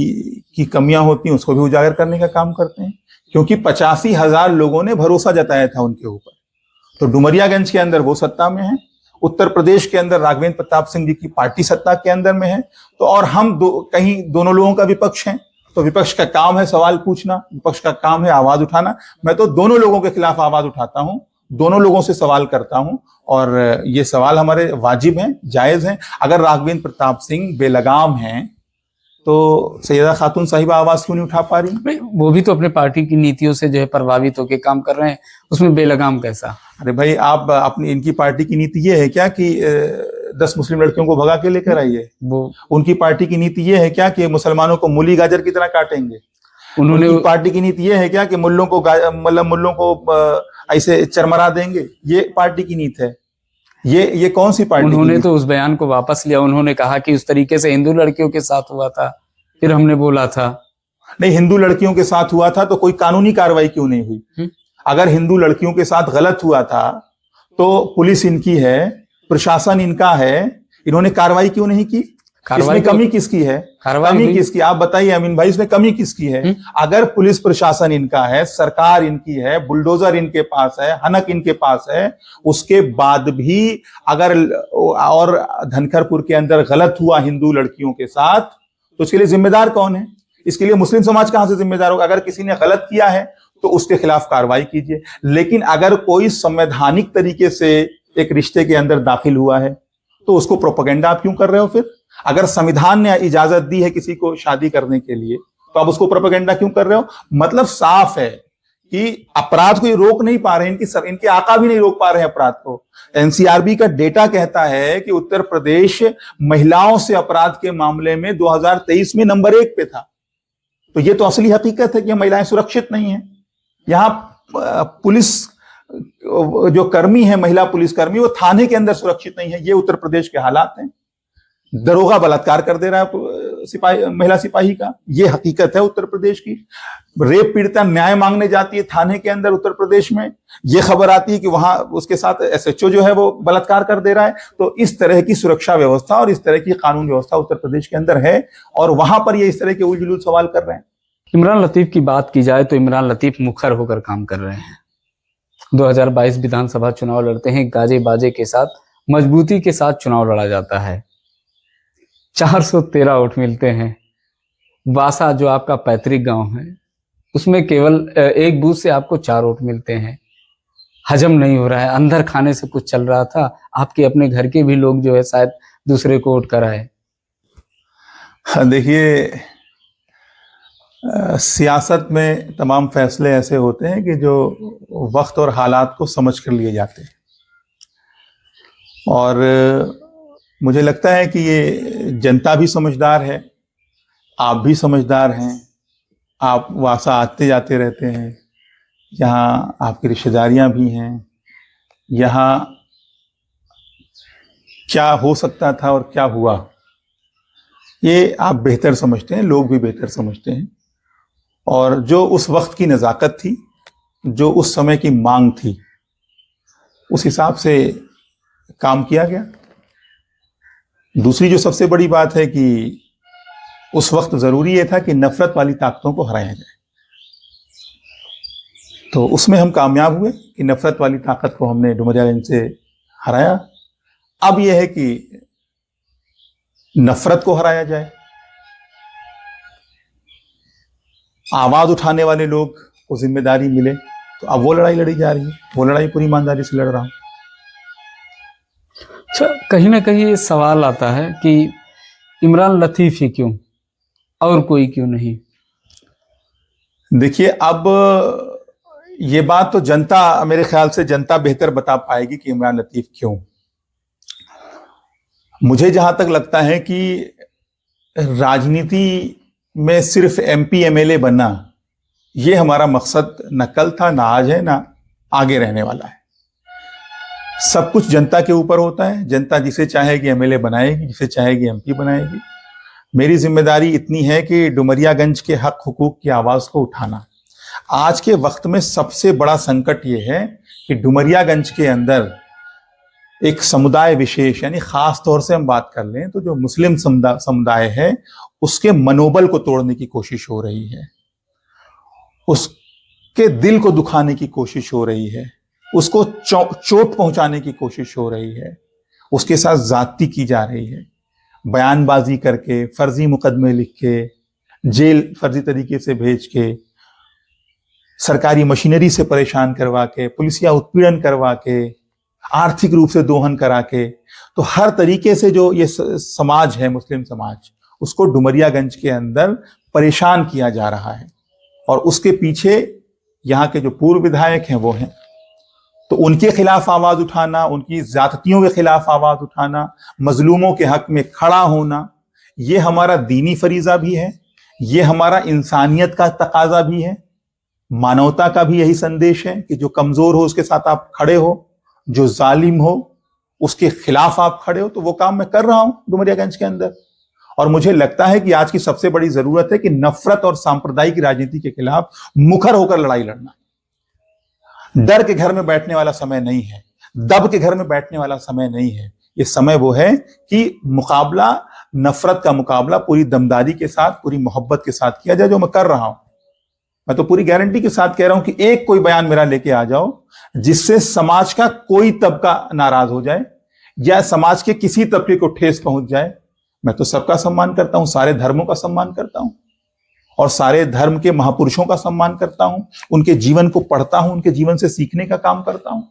की कमियां होती हैं उसको भी उजागर करने का काम करते हैं, क्योंकि 85,000 लोगों ने भरोसा जताया था उनके ऊपर। तो डुमरियागंज के अंदर वो सत्ता में है, उत्तर प्रदेश के अंदर राघवेंद्र प्रताप सिंह जी की पार्टी सत्ता के अंदर में है। तो और हम कहीं दोनों लोगों का विपक्ष हैं, तो विपक्ष का काम है सवाल पूछना, विपक्ष का काम है आवाज उठाना। मैं तो दोनों लोगों के खिलाफ आवाज उठाता हूं, दोनों लोगों से सवाल करता हूं, और ये सवाल हमारे वाजिब हैं, जायज हैं। अगर राघवेंद्र प्रताप सिंह बेलगाम हैं तो सैयदा खातून साहिबा आवाज क्यों नहीं उठा पा रही? वो भी तो अपने पार्टी की नीतियों से जो है प्रभावित होकर काम कर रहे हैं, उसमें बेलगाम कैसा? अरे भाई, आप अपनी इनकी पार्टी की नीति ये है क्या कि 10 मुस्लिम लड़कियों को भगा के लेकर आइए? वो उनकी पार्टी की नीति ये है क्या कि मुसलमानों को मूली गाजर की तरह काटेंगे? उन्होंने पार्टी की नीति ये है क्या कि मुल्लों को ऐसे चरमरा देंगे? ये पार्टी की नीति है? ये कौन सी पार्टी? उन्होंने तो उस बयान को वापस लिया। उन्होंने कहा कि उस तरीके से हिंदू लड़कियों के साथ हुआ था, फिर हमने बोला था नहीं, हिंदू लड़कियों के साथ हुआ था तो कोई कानूनी कार्रवाई क्यों नहीं हुई? अगर हिंदू लड़कियों के साथ गलत हुआ था तो पुलिस इनकी है, प्रशासन इनका है, इन्होंने कार्रवाई क्यों नहीं की? इसमें कमी किसकी है? कमी किसकी? आप बताइए अमीन भाई, इसमें कमी किसकी है? अगर पुलिस प्रशासन इनका है, सरकार इनकी है, बुलडोजर इनके पास है, हनक इनके पास है, उसके बाद भी अगर और धनखरपुर के अंदर गलत हुआ हिंदू लड़कियों के साथ, तो इसके लिए जिम्मेदार कौन है? इसके लिए मुस्लिम समाज कहां से जिम्मेदार होगा? अगर किसी ने गलत किया है तो उसके खिलाफ कार्रवाई कीजिए। लेकिन अगर कोई संवैधानिक तरीके से एक रिश्ते के अंदर दाखिल हुआ है तो उसको प्रोपेगेंडा आप क्यों कर रहे हो? फिर अगर संविधान ने इजाजत दी है किसी को शादी करने के लिए तो आप उसको प्रोपेगेंडा क्यों कर रहे हो? मतलब साफ है कि अपराध को ये रोक नहीं पा रहे, इनके आका भी नहीं रोक पा रहे हैं अपराध को। एनसीआरबी का डेटा कहता है कि उत्तर प्रदेश महिलाओं से अपराध के मामले में 2023 में नंबर 1 पे था। तो ये तो असली हकीकत है कि महिलाएं सुरक्षित नहीं है। यहाँ पुलिस जो कर्मी है, महिला पुलिसकर्मी, वो थाने के अंदर सुरक्षित नहीं है। ये उत्तर प्रदेश के हालात हैं। दरोगा बलात्कार कर दे रहा है सिपाही, महिला सिपाही का, ये हकीकत है उत्तर प्रदेश की। रेप पीड़िता न्याय मांगने जाती है थाने के अंदर उत्तर प्रदेश में, ये खबर आती है कि वहां उसके साथ एसएचओ जो है वो बलात्कार कर दे रहा है। तो इस तरह की सुरक्षा व्यवस्था और इस तरह की कानून व्यवस्था उत्तर प्रदेश के अंदर है, और वहां पर ये इस तरह के उलझुल सवाल कर रहे हैं। इमरान लतीफ की बात की जाए तो इमरान लतीफ मुखर होकर काम कर रहे हैं। 2022 विधानसभा चुनाव लड़ते हैं, गाजे बाजे के साथ, मजबूती के साथ चुनाव लड़ा जाता है। 413 वोट मिलते हैं। वासा जो आपका पैतृक गांव है, उसमें केवल एक बूथ से आपको 4 वोट मिलते हैं। हजम नहीं हो रहा है, अंदर खाने से कुछ चल रहा था। आपके अपने घर के भी लोग जो है शायद दूसरे को वोट कराए। देखिए, सियासत में तमाम फैसले ऐसे होते हैं कि जो वक्त और हालात को समझ कर लिए जाते हैं, और मुझे लगता है कि ये जनता भी समझदार है, आप भी समझदार हैं। आप वासा आते जाते रहते हैं, यहाँ आपकी रिश्तेदारियां भी हैं। यहाँ क्या हो सकता था और क्या हुआ, ये आप बेहतर समझते हैं, लोग भी बेहतर समझते हैं। और जो उस वक्त की नज़ाकत थी, जो उस समय की मांग थी, उस हिसाब से काम किया गया। दूसरी जो सबसे बड़ी बात है कि उस वक्त ज़रूरी ये था कि नफरत वाली ताकतों को हराया जाए। तो उसमें हम कामयाब हुए कि नफरत वाली ताकत को हमने डुमरियागंज से हराया। अब यह है कि नफरत को हराया जाए। आवाज उठाने वाले लोग को जिम्मेदारी मिले, तो अब वो लड़ाई लड़ी जा रही है। वो लड़ाई पूरी ईमानदारी से लड़ रहा हूं। अच्छा, कहीं ना कहीं ये सवाल आता है कि इमरान लतीफ ही क्यों और कोई क्यों नहीं? देखिए, अब ये बात तो जनता, मेरे ख्याल से जनता बेहतर बता पाएगी कि इमरान लतीफ क्यों। मुझे जहां तक लगता है कि राजनीति में सिर्फ एमपी एमएलए बनना, ये हमारा मकसद न कल था, ना आज है, ना आगे रहने वाला है। सब कुछ जनता के ऊपर होता है। जनता जिसे चाहेगी एमएलए बनाएगी, जिसे चाहेगी एमपी बनाएगी। मेरी जिम्मेदारी इतनी है कि डुमरियागंज के हक हुकूक की आवाज को उठाना। आज के वक्त में सबसे बड़ा संकट ये है कि डुमरियागंज के अंदर एक समुदाय विशेष, यानी खास तौर से हम बात कर लें तो जो मुस्लिम समुदाय है, उसके मनोबल को तोड़ने की कोशिश हो रही है, उसके दिल को दुखाने की कोशिश हो रही है, उसको चोट पहुंचाने की कोशिश हो रही है, उसके साथ जाती की जा रही है। बयानबाजी करके, फर्जी मुकदमे लिख के, जेल फर्जी तरीके से भेज के, सरकारी मशीनरी से परेशान करवा के, पुलिसिया उत्पीड़न करवा के, आर्थिक रूप से दोहन करा के, तो हर तरीके से जो ये समाज है, मुस्लिम समाज, उसको डुमरियागंज के अंदर परेशान किया जा रहा है। और उसके पीछे यहाँ के जो पूर्व विधायक हैं वो हैं। तो उनके खिलाफ आवाज उठाना, उनकी ज्यादतियों के खिलाफ आवाज उठाना, मजलूमों के हक में खड़ा होना, ये हमारा दीनी फरीजा भी है, ये हमारा इंसानियत का तकाजा भी है। मानवता का भी यही संदेश है कि जो कमजोर हो उसके साथ आप खड़े हो, जो जालिम हो उसके खिलाफ आप खड़े हो। तो वो काम मैं कर रहा हूं डुमरियागंज के अंदर। और मुझे लगता है कि आज की सबसे बड़ी जरूरत है कि नफरत और सांप्रदायिक राजनीति के खिलाफ मुखर होकर लड़ाई लड़ना। डर के घर में बैठने वाला समय नहीं है, दब के घर में बैठने वाला समय नहीं है। ये समय वो है कि मुकाबला, नफरत का मुकाबला पूरी दमदारी के साथ, पूरी मोहब्बत के साथ किया जाए, जो मैं कर रहा हूं। मैं तो पूरी गारंटी के साथ कह रहा हूं कि एक कोई बयान मेरा लेके आ जाओ जिससे समाज का कोई तबका नाराज हो जाए या समाज के किसी तबके को ठेस पहुंच जाए। मैं तो सबका सम्मान करता हूं, सारे धर्मों का सम्मान करता हूं और सारे धर्म के महापुरुषों का सम्मान करता हूं, उनके जीवन को पढ़ता हूं, उनके जीवन से सीखने का काम करता हूं।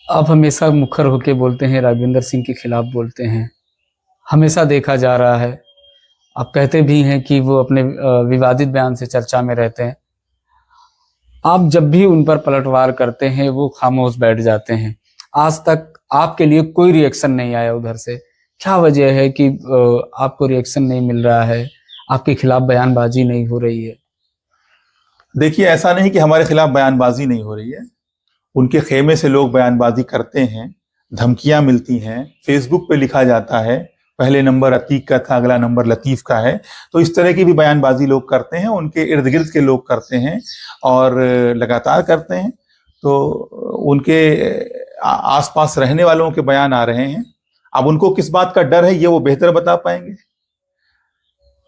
आप हमेशा मुखर होके बोलते हैं, राघवेंद्र सिंह के खिलाफ बोलते हैं, हमेशा देखा जा रहा है। आप कहते भी हैं कि वो अपने विवादित बयान से चर्चा में रहते हैं। आप जब भी उन पर पलटवार करते हैं वो खामोश बैठ जाते हैं। आज तक आपके लिए कोई रिएक्शन नहीं आया उधर से। क्या वजह है कि आपको रिएक्शन नहीं मिल रहा है, आपके खिलाफ बयानबाजी नहीं हो रही है? देखिए, ऐसा नहीं कि हमारे खिलाफ बयानबाजी नहीं हो रही है। उनके खेमे से लोग बयानबाजी करते हैं, धमकियां मिलती हैं, फेसबुक पे लिखा जाता है पहले नंबर अतीक का था, अगला नंबर लतीफ का है। तो इस तरह की भी बयानबाजी लोग करते हैं, उनके इर्द गिर्द के लोग करते हैं और लगातार करते हैं। तो उनके आसपास रहने वालों के बयान आ रहे हैं। अब उनको किस बात का डर है ये वो बेहतर बता पाएंगे।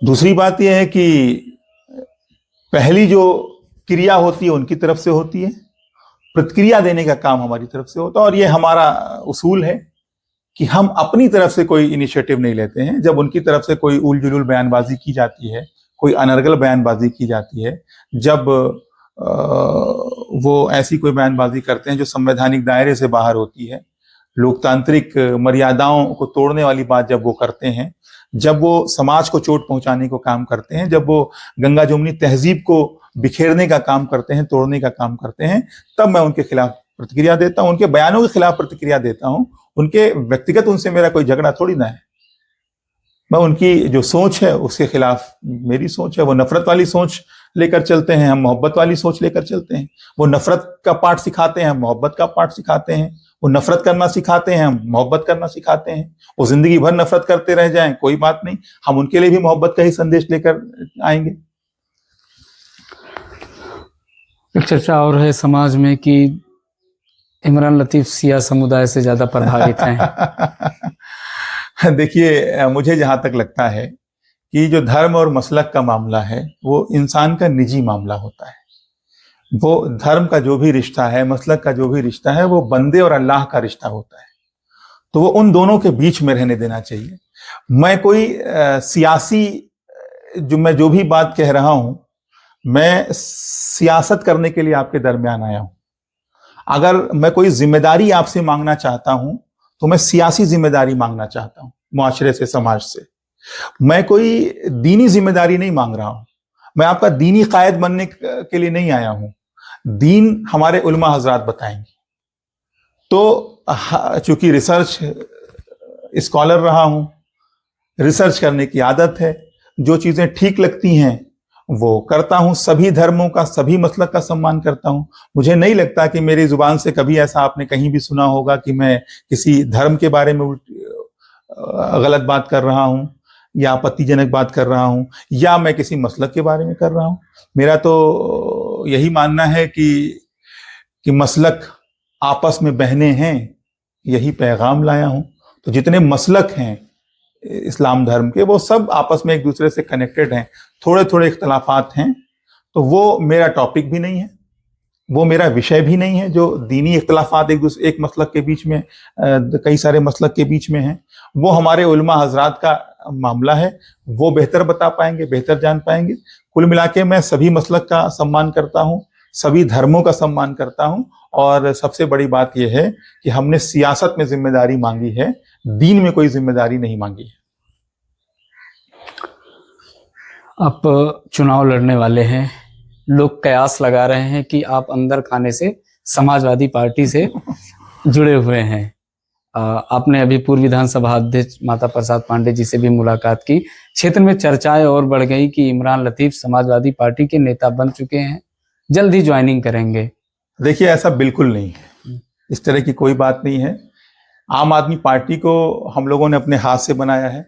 दूसरी बात यह है कि पहली जो क्रिया होती है उनकी तरफ से होती है, प्रतिक्रिया देने का काम हमारी तरफ से होता है। और ये हमारा उसूल है कि हम अपनी तरफ से कोई इनिशिएटिव नहीं लेते हैं। जब उनकी तरफ से कोई उल जुलूल बयानबाजी की जाती है, कोई अनर्गल बयानबाजी की जाती है, जब वो ऐसी कोई बयानबाजी करते हैं जो संवैधानिक दायरे से बाहर होती है, लोकतांत्रिक मर्यादाओं को तोड़ने वाली बात जब वो करते हैं, जब वो समाज को चोट पहुंचाने को काम करते हैं, जब वो गंगा जमुनी तहजीब को बिखेरने का काम करते हैं, तोड़ने का काम करते हैं, तब मैं उनके खिलाफ प्रतिक्रिया देता हूं, उनके बयानों के खिलाफ प्रतिक्रिया देता हूं। उनके व्यक्तिगत उनसे मेरा कोई झगड़ा थोड़ी ना है। मैं उनकी जो सोच है उसके खिलाफ मेरी सोच है। वो नफरत वाली सोच लेकर चलते हैं, हम मोहब्बत वाली सोच लेकर चलते हैं। वो नफरत का पाठ सिखाते हैं, हम मोहब्बत का पाठ सिखाते हैं। वो नफरत करना सिखाते हैं, हम मोहब्बत करना सिखाते हैं। वो जिंदगी भर नफरत करते रह जाएं, कोई बात नहीं, हम उनके लिए भी मोहब्बत का ही संदेश लेकर आएंगे। एक चर्चा और है समाज में कि इमरान लतीफ सिया समुदाय से ज्यादा प्रभावित हैं। देखिए, मुझे जहां तक लगता है कि जो धर्म और मसलक का मामला है वो इंसान का निजी मामला होता है। वो धर्म का जो भी रिश्ता है, मसलक का जो भी रिश्ता है, वो बंदे और अल्लाह का रिश्ता होता है। तो वो उन दोनों के बीच में रहने देना चाहिए। मैं कोई सियासी मैं जो भी बात कह रहा हूं, मैं सियासत करने के लिए आपके दरमियान आया हूं। अगर मैं कोई जिम्मेदारी आपसे मांगना चाहता हूं तो मैं सियासी जिम्मेदारी मांगना चाहता हूं, मुआशरे से, समाज से। मैं कोई दीनी जिम्मेदारी नहीं मांग रहा हूं। मैं आपका दीनी कायद बनने के लिए नहीं आया हूं। दीन हमारे उलमा हजरात बताएंगे। तो चूंकि रिसर्च स्कॉलर रहा हूं, रिसर्च करने की आदत है, जो चीजें ठीक लगती हैं वो करता हूं। सभी धर्मों का, सभी मसलक का सम्मान करता हूं। मुझे नहीं लगता कि मेरी जुबान से कभी ऐसा आपने कहीं भी सुना होगा कि मैं किसी धर्म के बारे में गलत बात कर रहा हूं या आपत्तिजनक बात कर रहा हूं या मैं किसी मसलक के बारे में कर रहा हूं। मेरा तो यही मानना है कि मसलक आपस में बहने हैं, यही पैगाम लाया हूं। तो जितने मसलक हैं इस्लाम धर्म के, वो सब आपस में एक दूसरे से कनेक्टेड हैं। थोड़े थोड़े इख्तलाफात हैं, तो वो मेरा टॉपिक भी नहीं है, वो मेरा विषय भी नहीं है। जो दीनी इख्तलाफात एक मसलक के बीच में, कई सारे मसलक के बीच में हैं, वो हमारे उलमा हजरात का मामला है। वो बेहतर बता पाएंगे, बेहतर जान पाएंगे। कुल मिला के मैं सभी मसलक का सम्मान करता हूँ, सभी धर्मों का सम्मान करता हूँ। और सबसे बड़ी बात यह है कि हमने सियासत में जिम्मेदारी मांगी है, दीन में कोई जिम्मेदारी नहीं मांगी है। आप चुनाव लड़ने वाले हैं, लोग कयास लगा रहे हैं कि आप अंदर खाने से समाजवादी पार्टी से जुड़े हुए हैं। आपने अभी पूर्व विधानसभा अध्यक्ष माता प्रसाद पांडे जी से भी मुलाकात की। क्षेत्र में चर्चाएं और बढ़ गई कि इमरान लतीफ समाजवादी पार्टी के नेता बन चुके हैं, जल्द ही ज्वाइनिंग करेंगे। देखिए, ऐसा बिल्कुल नहीं है, इस तरह की कोई बात नहीं है। आम आदमी पार्टी को हम लोगों ने अपने हाथ से बनाया है।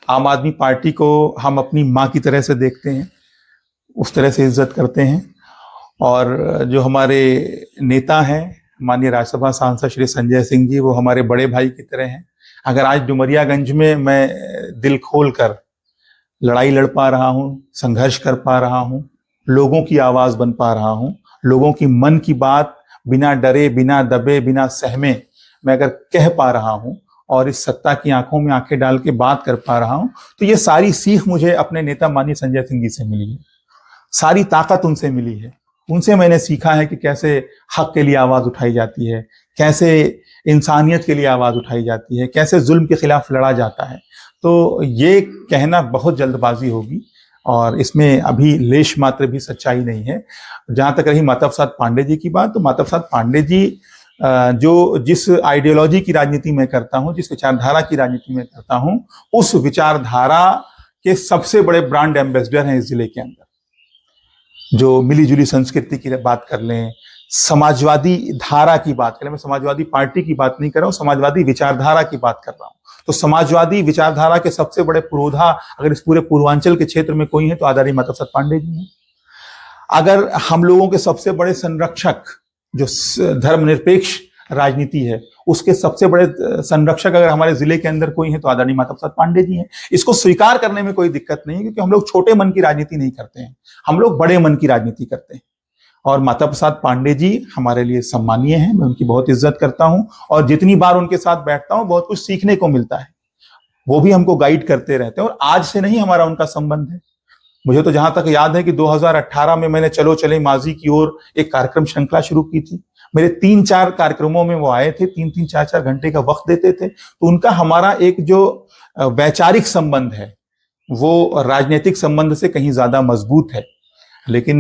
आम आदमी पार्टी को हम अपनी माँ की तरह से देखते हैं, उस तरह से इज्जत करते हैं। और जो हमारे नेता हैं, माननीय राज्यसभा सांसद श्री संजय सिंह जी, वो हमारे बड़े भाई की तरह हैं। अगर आज डुमरियागंज में मैं दिल खोल कर लड़ाई लड़ पा रहा हूँ, संघर्ष कर पा रहा हूँ, लोगों की आवाज बन पा रहा हूँ, लोगों की मन की बात बिना डरे, बिना दबे, बिना सहमे मैं अगर कह पा रहा हूँ और इस सत्ता की आंखों में आंखें डाल के बात कर पा रहा हूं, तो ये सारी सीख मुझे अपने नेता माननीय संजय सिंह जी से मिली है। सारी ताकत उनसे मिली है। उनसे मैंने सीखा है कि कैसे हक के लिए आवाज उठाई जाती है, कैसे इंसानियत के लिए आवाज उठाई जाती है, कैसे जुल्म के खिलाफ लड़ा जाता है। तो ये कहना बहुत जल्दबाजी होगी और इसमें अभी लेश मात्र भी सच्चाई नहीं है। जहां तक रही माता प्रसाद पांडे जी की बात, तो माता प्रसाद पांडे जी जो जिस आइडियोलॉजी की राजनीति में करता हूं, जिस विचारधारा की राजनीति में करता हूं, उस विचारधारा के सबसे बड़े ब्रांड एम्बेसडर हैं इस जिले के अंदर। जो मिली जुली संस्कृति की बात कर लें, समाजवादी धारा की बात करें, मैं समाजवादी पार्टी की बात नहीं कर रहा हूं, समाजवादी विचारधारा की बात कर रहा हूं। तो समाजवादी विचारधारा के सबसे बड़े पुरोधा अगर इस पूरे पूर्वांचल के क्षेत्र में कोई है तो आदरणीय माता प्रसाद पांडे जी हैं। अगर हम लोगों के सबसे बड़े संरक्षक, जो धर्मनिरपेक्ष राजनीति है, उसके सबसे बड़े संरक्षक अगर हमारे जिले के अंदर कोई है तो आदरणीय माता प्रसाद पांडे जी हैं। इसको स्वीकार करने में कोई दिक्कत नहीं है, क्योंकि हम लोग छोटे मन की राजनीति नहीं करते हैं, हम लोग बड़े मन की राजनीति करते हैं। और माता प्रसाद पांडे जी हमारे लिए सम्मानीय हैं, मैं उनकी बहुत इज्जत करता हूं और जितनी बार उनके साथ बैठता हूं बहुत कुछ सीखने को मिलता है। वो भी हमको गाइड करते रहते हैं और आज से नहीं हमारा उनका संबंध है। मुझे तो जहां तक याद है कि 2018 में मैंने चलो चले माजी की ओर एक कार्यक्रम श्रृंखला शुरू की थी। मेरे 3-4 कार्यक्रमों में वो आए थे, 3-3, 4-4 घंटे का वक्त देते थे। तो उनका हमारा एक जो वैचारिक संबंध है वो राजनीतिक संबंध से कहीं ज्यादा मजबूत है। लेकिन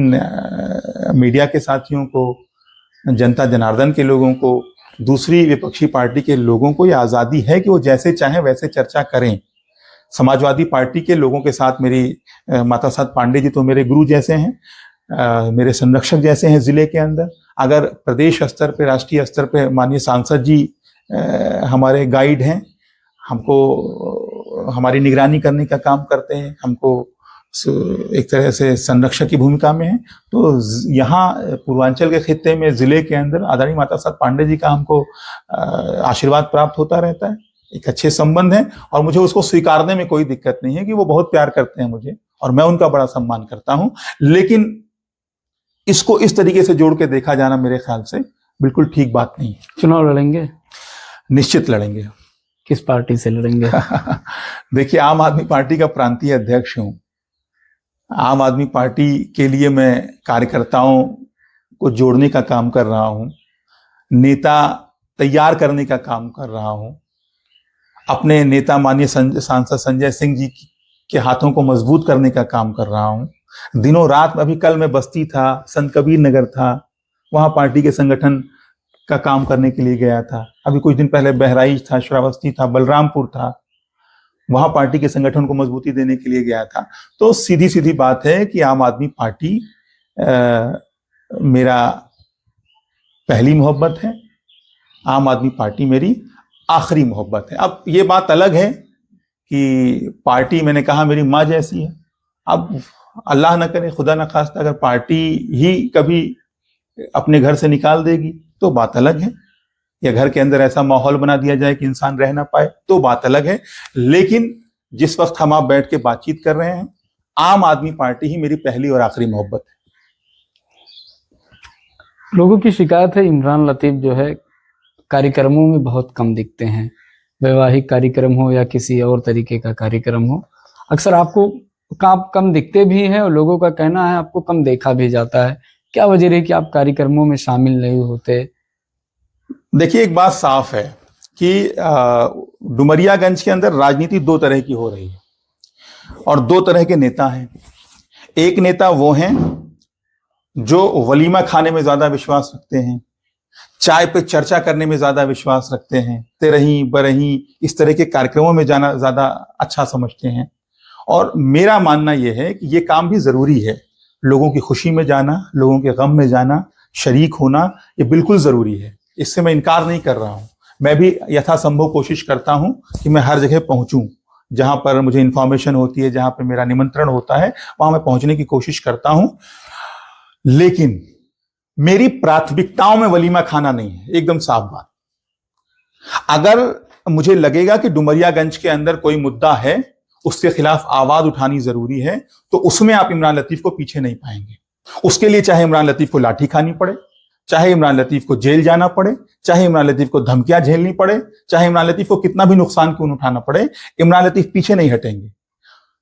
मीडिया के साथियों को, जनता जनार्दन के लोगों को, दूसरी विपक्षी पार्टी के लोगों को यह आजादी है कि वो जैसे चाहें वैसे चर्चा करें। समाजवादी पार्टी के लोगों के साथ मेरी माता साहब पांडे जी तो मेरे गुरु जैसे हैं, मेरे संरक्षक जैसे हैं जिले के अंदर। अगर प्रदेश स्तर पे, राष्ट्रीय स्तर पे माननीय सांसद जी हमारे गाइड हैं, हमको हमारी निगरानी करने का काम करते हैं, हमको एक तरह से संरक्षक की भूमिका में है। तो यहाँ पूर्वांचल के खित्ते में, जिले के अंदर आदरणीय माता साहब पांडे जी का हमको आशीर्वाद प्राप्त होता रहता है, एक अच्छे संबंध है, और मुझे उसको स्वीकारने में कोई दिक्कत नहीं है कि वो बहुत प्यार करते हैं मुझे और मैं उनका बड़ा सम्मान करता हूं। लेकिन इसको इस तरीके से जोड़ के देखा जाना मेरे ख्याल से बिल्कुल ठीक बात नहीं है। चुनाव लड़ेंगे? निश्चित लड़ेंगे। किस पार्टी से लड़ेंगे? देखिए, आम आदमी पार्टी का प्रांतीय अध्यक्ष हूं। आम आदमी पार्टी के लिए मैं कार्यकर्ताओं को जोड़ने का काम कर रहा हूं, नेता तैयार करने का काम कर रहा हूं, अपने नेता माननीय सांसद संजय सिंह जी के हाथों को मजबूत करने का काम कर रहा हूं। दिनों रात, अभी कल मैं बस्ती था, संत कबीर नगर था, वहां पार्टी के संगठन का काम करने के लिए गया था। अभी कुछ दिन पहले बहराइच था, श्रावस्ती था, बलरामपुर था, वहां पार्टी के संगठन को मजबूती देने के लिए गया था। तो सीधी सीधी बात है कि आम आदमी पार्टी मेरा पहली मोहब्बत है, आम आदमी पार्टी मेरी आखिरी मोहब्बत है। अब ये बात अलग है कि पार्टी, मैंने कहा, मेरी माँ जैसी है। अब अल्लाह ना करे, खुदा ना खास्ता, अगर पार्टी ही कभी अपने घर से निकाल देगी तो बात अलग है, या घर के अंदर ऐसा माहौल बना दिया जाए कि इंसान रह ना पाए तो बात अलग है। लेकिन जिस वक्त हम आप बैठ के बातचीत कर रहे हैं, आम आदमी पार्टी ही मेरी पहली और आखिरी मोहब्बत है। लोगों की शिकायत है इमरान लतीफ जो है कार्यक्रमों में बहुत कम दिखते हैं, वैवाहिक कार्यक्रम हो या किसी और तरीके का कार्यक्रम हो, अक्सर आपको कम दिखते भी हैं और लोगों का कहना है आपको कम देखा भी जाता है। क्या वजह है कि आप कार्यक्रमों में शामिल नहीं होते? देखिए, एक बात साफ है कि डुमरियागंज के अंदर राजनीति दो तरह की हो रही है और दो तरह के नेता हैं। एक नेता वो हैं जो वलीमा खाने में ज्यादा विश्वास रखते हैं, चाय पे चर्चा करने में ज्यादा विश्वास रखते हैं, तेरही बरही इस तरह के कार्यक्रमों में जाना ज्यादा अच्छा समझते हैं। और मेरा मानना यह है कि ये काम भी जरूरी है, लोगों की खुशी में जाना, लोगों के गम में जाना, शरीक होना, ये बिल्कुल जरूरी है। इससे मैं इनकार नहीं कर रहा हूं। मैं भी यथासंभव कोशिश करता हूं कि मैं हर जगह पहुंचूं, जहां पर मुझे इंफॉर्मेशन होती है, जहां पर मेरा निमंत्रण होता है, वहां मैं पहुंचने की कोशिश करता हूं। लेकिन मेरी प्राथमिकताओं में वलीमा खाना नहीं है, एकदम साफ बात। अगर मुझे लगेगा कि डुमरियागंज के अंदर कोई मुद्दा है, उसके खिलाफ आवाज उठानी जरूरी है, तो उसमें आप इमरान लतीफ को पीछे नहीं पाएंगे। उसके लिए चाहे इमरान लतीफ को लाठी खानी पड़े, चाहे इमरान लतीफ को जेल जाना पड़े, चाहे इमरान लतीफ को धमकियां झेलनी पड़े, चाहे इमरान लतीफ को कितना भी नुकसान क्यों उठाना पड़े, इमरान लतीफ पीछे नहीं हटेंगे।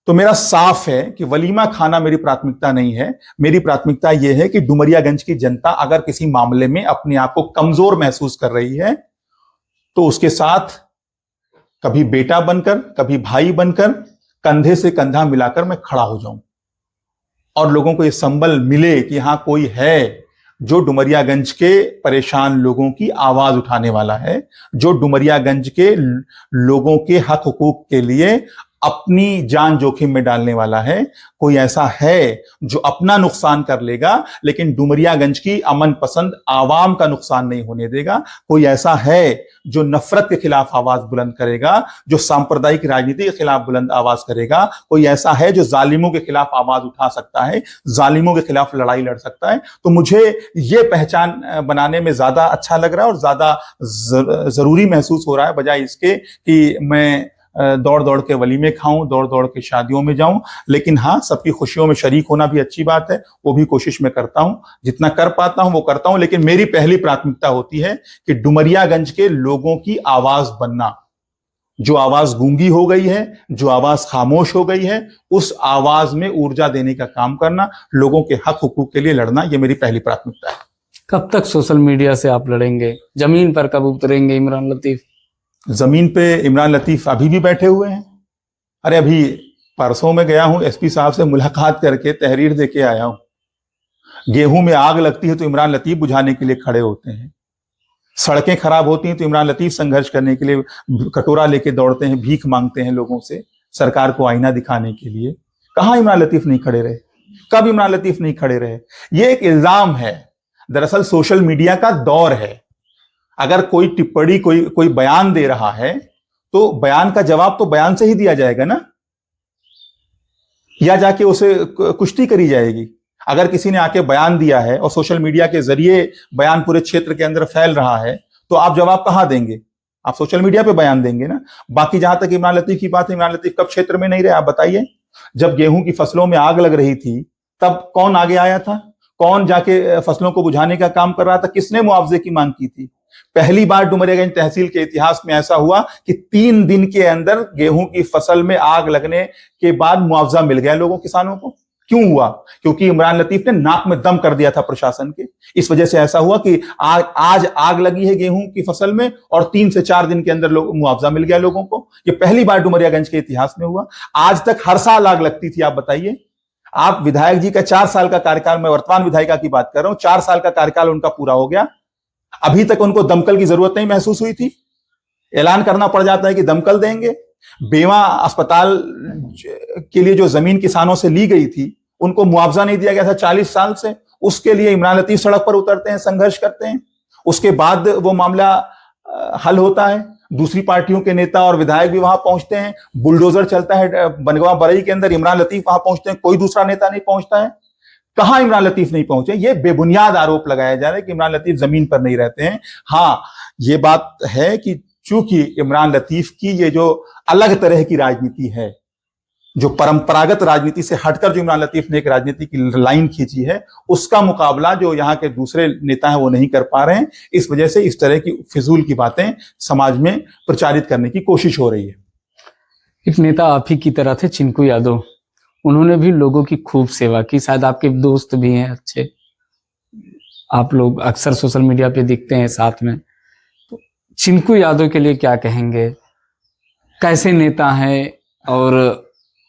तो मेरा साफ है कि वलीमा खाना मेरी प्राथमिकता नहीं है। मेरी प्राथमिकता यह है कि डुमरियागंज की जनता अगर किसी मामले में अपने आप को कमजोर महसूस कर रही है तो उसके साथ कभी बेटा बनकर, कभी भाई बनकर, कंधे से कंधा मिलाकर मैं खड़ा हो जाऊं और लोगों को यह संबल मिले कि हां कोई है जो डुमरियागंज के परेशान लोगों की आवाज उठाने वाला है, जो डुमरियागंज के लोगों के हक हुकूक के लिए अपनी जान जोखिम में डालने वाला है। कोई ऐसा है जो अपना नुकसान कर लेगा लेकिन डुमरियागंज की अमन पसंद आवाम का नुकसान नहीं होने देगा। कोई ऐसा है जो नफरत के खिलाफ आवाज बुलंद करेगा, जो सांप्रदायिक राजनीति के खिलाफ बुलंद आवाज करेगा। कोई ऐसा है जो जालिमों के खिलाफ आवाज उठा सकता है, जालिमों के खिलाफ लड़ाई लड़ सकता है। तो मुझे ये पहचान बनाने में ज्यादा अच्छा लग रहा है और ज्यादा जरूरी महसूस हो रहा है, बजाय इसके कि मैं दौड़ दौड़ के वलीमे खाऊं, दौड़ दौड़ के शादियों में जाऊं। लेकिन हाँ, सबकी खुशियों में शरीक होना भी अच्छी बात है, वो भी कोशिश में करता हूं, जितना कर पाता हूं वो करता हूं। लेकिन मेरी पहली प्राथमिकता होती है कि डुमरियागंज के लोगों की आवाज बनना। जो आवाज गूंगी हो गई है, जो आवाज खामोश हो गई है, उस आवाज में ऊर्जा देने का काम करना, लोगों के हक हुकूक के लिए लड़ना, ये मेरी पहली प्राथमिकता है। कब तक सोशल मीडिया से आप लड़ेंगे? जमीन पर कब उतरेंगे इमरान लतीफ? जमीन पे इमरान लतीफ अभी भी बैठे हुए हैं। अरे अभी परसों में गया हूं, एसपी साहब से मुलाकात करके तहरीर दे के आया हूं। गेहूं में आग लगती है तो इमरान लतीफ बुझाने के लिए खड़े होते हैं। सड़कें खराब होती हैं तो इमरान लतीफ संघर्ष करने के लिए कटोरा लेके दौड़ते हैं, भीख मांगते हैं लोगों से। सरकार को आईना दिखाने के लिए। कहां इमरान लतीफ नहीं खड़े रहे, कब इमरान लतीफ नहीं खड़े रहे? ये एक इल्जाम है। दरअसल सोशल मीडिया का दौर है। अगर कोई टिप्पणी, कोई बयान दे रहा है तो बयान का जवाब तो बयान से ही दिया जाएगा ना, या जाके उसे कुश्ती करी जाएगी। अगर किसी ने आके बयान दिया है और सोशल मीडिया के जरिए बयान पूरे क्षेत्र के अंदर फैल रहा है, तो आप जवाब कहां देंगे? आप सोशल मीडिया पे बयान देंगे ना। बाकी जहां तक इमरान लतीफ की बात है, इमरान लतीफ कब क्षेत्र में नहीं रहे आप बताइए? जब गेहूं की फसलों में आग लग रही थी तब कौन आगे आया था? कौन जाके फसलों को बुझाने का काम कर रहा था? किसने मुआवजे की मांग की थी? पहली बार डुमरियागंज तहसील के इतिहास में ऐसा हुआ कि 3 दिन के अंदर गेहूं की फसल में आग लगने के बाद मुआवजा मिल गया लोगों, किसानों को। क्यों हुआ? क्योंकि इमरान लतीफ ने नाक में दम कर दिया था प्रशासन के। इस वजह से ऐसा हुआ कि आज आग लगी है गेहूं की फसल में और 3 से 4 दिन के अंदर मुआवजा मिल गया लोगों को। ये पहली बार डुमरियागंज के इतिहास में हुआ। आज तक हर साल आग लगती थी। आप बताइए, आप विधायक जी का 4 साल का कार्यकाल, मैं वर्तमान विधायिका की बात कर रहा हूं, 4 साल का कार्यकाल उनका पूरा हो गया, अभी तक उनको दमकल की जरूरत नहीं महसूस हुई थी। ऐलान करना पड़ जाता है कि दमकल देंगे। बेवा अस्पताल के लिए जो जमीन किसानों से ली गई थी, उनको मुआवजा नहीं दिया गया था 40 साल से, उसके लिए इमरान लतीफ सड़क पर उतरते हैं, संघर्ष करते हैं। उसके बाद वो मामला हल होता है। दूसरी पार्टियों के नेता और विधायक भी वहां पहुंचते हैं। बुलडोजर चलता है बनगवा बरई के अंदर, इमरान लतीफ वहां पहुंचते हैं, कोई दूसरा नेता नहीं पहुंचता है। कहां इमरान लतीफ नहीं पहुंचे? ये बेबुनियाद आरोप लगाया जा रहा है कि इमरान लतीफ जमीन पर नहीं रहते हैं। हाँ, ये बात है कि चूंकि इमरान लतीफ की ये जो अलग तरह की राजनीति है, जो परंपरागत राजनीति से हटकर जो इमरान लतीफ ने एक राजनीति की लाइन खींची है, उसका मुकाबला जो यहाँ के दूसरे नेता हैं वो नहीं कर पा रहे हैं। इस वजह से इस तरह की फिजूल की बातें समाज में प्रचारित करने की कोशिश हो रही है। एक नेता आप ही की तरह थे, चिंकू यादव। उन्होंने भी लोगों की खूब सेवा की। शायद आपके दोस्त भी हैं अच्छे, आप लोग अक्सर सोशल मीडिया पे दिखते हैं साथ में। तो चिंकू यादव के लिए क्या कहेंगे? कैसे नेता हैं और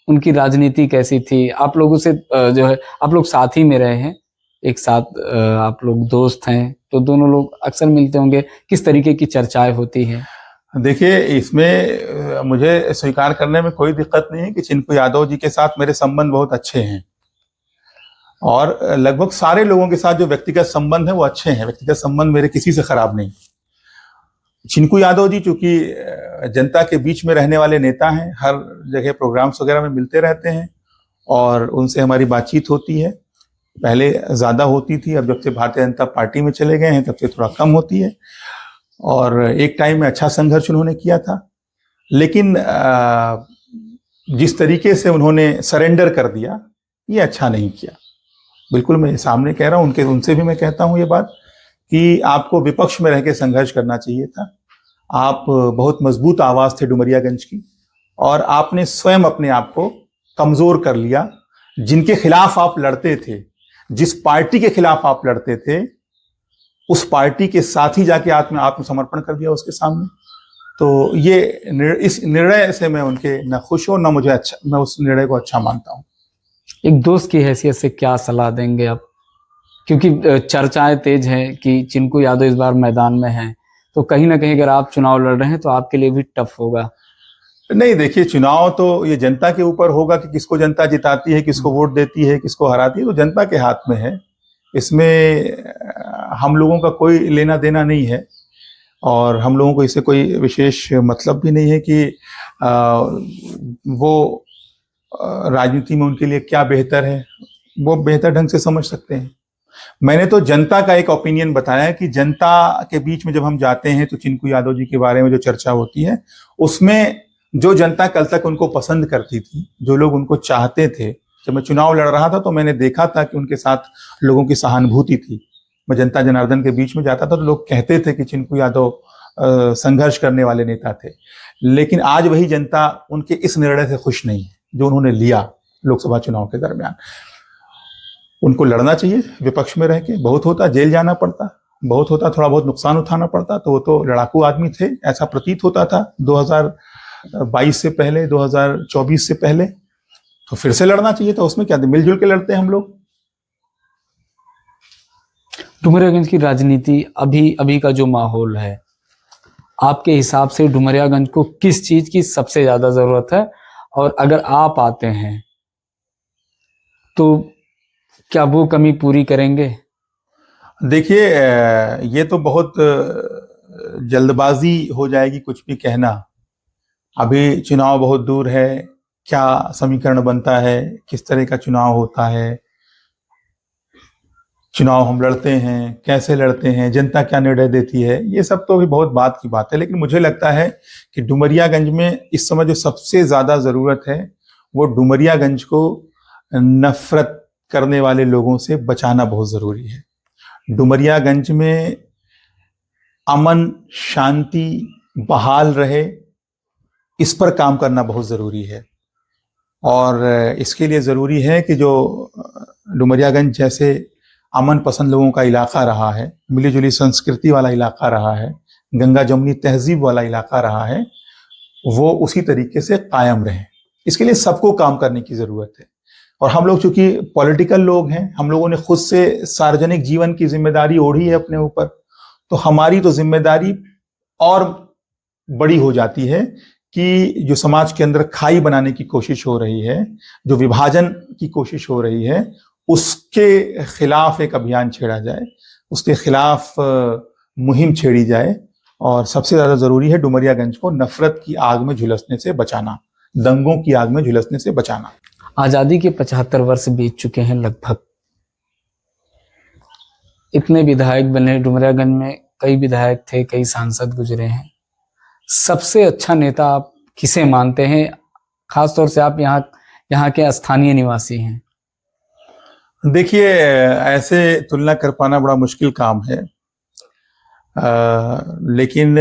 उनकी राजनीति कैसी थी? आप लोगों से जो है, आप लोग साथ ही में रहे हैं, एक साथ आप लोग दोस्त हैं, तो दोनों लोग अक्सर मिलते होंगे। किस तरीके की चर्चाएं होती हैं? देखिए, इसमें मुझे स्वीकार करने में कोई दिक्कत नहीं है कि चिंकू यादव जी के साथ मेरे संबंध बहुत अच्छे हैं और लगभग सारे लोगों के साथ जो व्यक्तिगत संबंध है वो अच्छे हैं। व्यक्तिगत संबंध मेरे किसी से खराब नहीं। चिंकू यादव जी चूंकि जनता के बीच में रहने वाले नेता हैं, हर जगह प्रोग्राम्स वगैरह में मिलते रहते हैं और उनसे हमारी बातचीत होती है। पहले ज्यादा होती थी, अब जब से भारतीय जनता पार्टी में चले गए हैं तब से थोड़ा कम होती है। और एक टाइम में अच्छा संघर्ष उन्होंने किया था, लेकिन जिस तरीके से उन्होंने सरेंडर कर दिया, ये अच्छा नहीं किया। बिल्कुल मैं सामने कह रहा हूं, उनसे भी मैं कहता हूं ये बात कि आपको विपक्ष में रह के संघर्ष करना चाहिए था। आप बहुत मजबूत आवाज थे डुमरियागंज की और आपने स्वयं अपने आप को कमजोर कर लिया। जिनके खिलाफ आप लड़ते थे, जिस पार्टी के खिलाफ आप लड़ते थे, उस पार्टी के साथ ही जाके आत्मसमर्पण कर दिया उसके सामने। तो ये इस निर्णय से मैं उनके न खुश हूं न मुझे अच्छा, मैं उस निर्णय को अच्छा मानता हूं। एक दोस्त की हैसियत से क्या सलाह देंगे आप? क्योंकि चर्चाएं तेज हैं कि चिंकू यादव इस बार मैदान में हैं, तो कहीं ना कहीं अगर आप चुनाव लड़ रहे हैं तो आपके लिए भी टफ होगा। नहीं, देखिए, चुनाव तो ये जनता के ऊपर होगा कि किसको जनता जिताती है, किसको वोट देती है, किसको हराती है, तो जनता के हाथ में है। इसमें हम लोगों का कोई लेना देना नहीं है और हम लोगों को इससे कोई विशेष मतलब भी नहीं है कि वो राजनीति में उनके लिए क्या बेहतर है, वो बेहतर ढंग से समझ सकते हैं। मैंने तो जनता का एक ओपिनियन बताया कि जनता के बीच में जब हम जाते हैं तो चिंकू यादव जी के बारे में जो चर्चा होती है, उसमें जो जनता कल तक उनको पसंद करती थी, जो लोग उनको चाहते थे, जब मैं चुनाव लड़ रहा था तो मैंने देखा था कि उनके साथ लोगों की सहानुभूति थी। मैं जनता जनार्दन के बीच में जाता था तो लोग कहते थे कि चिंकू यादव संघर्ष करने वाले नेता थे। लेकिन आज वही जनता उनके इस निर्णय से खुश नहीं है जो उन्होंने लिया लोकसभा चुनाव के दरमियान। उनको लड़ना चाहिए विपक्ष में रह के। बहुत होता जेल जाना पड़ता, बहुत होता थोड़ा बहुत नुकसान उठाना पड़ता, तो वो तो लड़ाकू आदमी थे, ऐसा प्रतीत होता था 2022 से पहले, 2024 से पहले। तो फिर से लड़ना चाहिए था, उसमें क्या, मिलजुल के लड़ते हैं हम लोग। डुमरियागंज की राजनीति अभी का जो माहौल है, आपके हिसाब से डुमरियागंज को किस चीज की सबसे ज्यादा जरूरत है और अगर आप आते हैं तो क्या वो कमी पूरी करेंगे? देखिए, ये तो बहुत जल्दबाजी हो जाएगी कुछ भी कहना। अभी चुनाव बहुत दूर है, क्या समीकरण बनता है, किस तरह का चुनाव होता है, चुनाव हम लड़ते हैं, कैसे लड़ते हैं, जनता क्या निर्णय देती है, ये सब तो अभी बहुत बात की बात है। लेकिन मुझे लगता है कि डुमरियागंज में इस समय जो सबसे ज्यादा जरूरत है वो डुमरियागंज को नफरत करने वाले लोगों से बचाना बहुत जरूरी है। डुमरियागंज में अमन शांति बहाल रहे, इस पर काम करना बहुत जरूरी है। और इसके लिए जरूरी है कि जो डुमरियागंज जैसे अमन पसंद लोगों का इलाका रहा है, मिली जुली संस्कृति वाला इलाका रहा है, गंगा जमुनी तहजीब वाला इलाका रहा है, वो उसी तरीके से कायम रहे। इसके लिए सबको काम करने की जरूरत है। और हम लोग चूंकि पॉलिटिकल लोग हैं, हम लोगों ने खुद से सार्वजनिक जीवन की जिम्मेदारी ओढ़ी है अपने ऊपर, तो हमारी तो जिम्मेदारी और बड़ी हो जाती है कि जो समाज के अंदर खाई बनाने की कोशिश हो रही है, जो विभाजन की कोशिश हो रही है, उसके खिलाफ एक अभियान छेड़ा जाए, उसके खिलाफ मुहिम छेड़ी जाए। और सबसे ज्यादा जरूरी है डुमरियागंज को नफरत की आग में झुलसने से बचाना, दंगों की आग में झुलसने से बचाना। आजादी के 75 वर्ष बीत चुके हैं लगभग। इतने विधायक बने डुमरियागंज में, कई विधायक थे, कई सांसद गुजरे हैं। सबसे अच्छा नेता आप किसे मानते हैं? खासतौर से आप यहाँ के स्थानीय निवासी हैं। देखिए, ऐसे तुलना कर पाना बड़ा मुश्किल काम है, लेकिन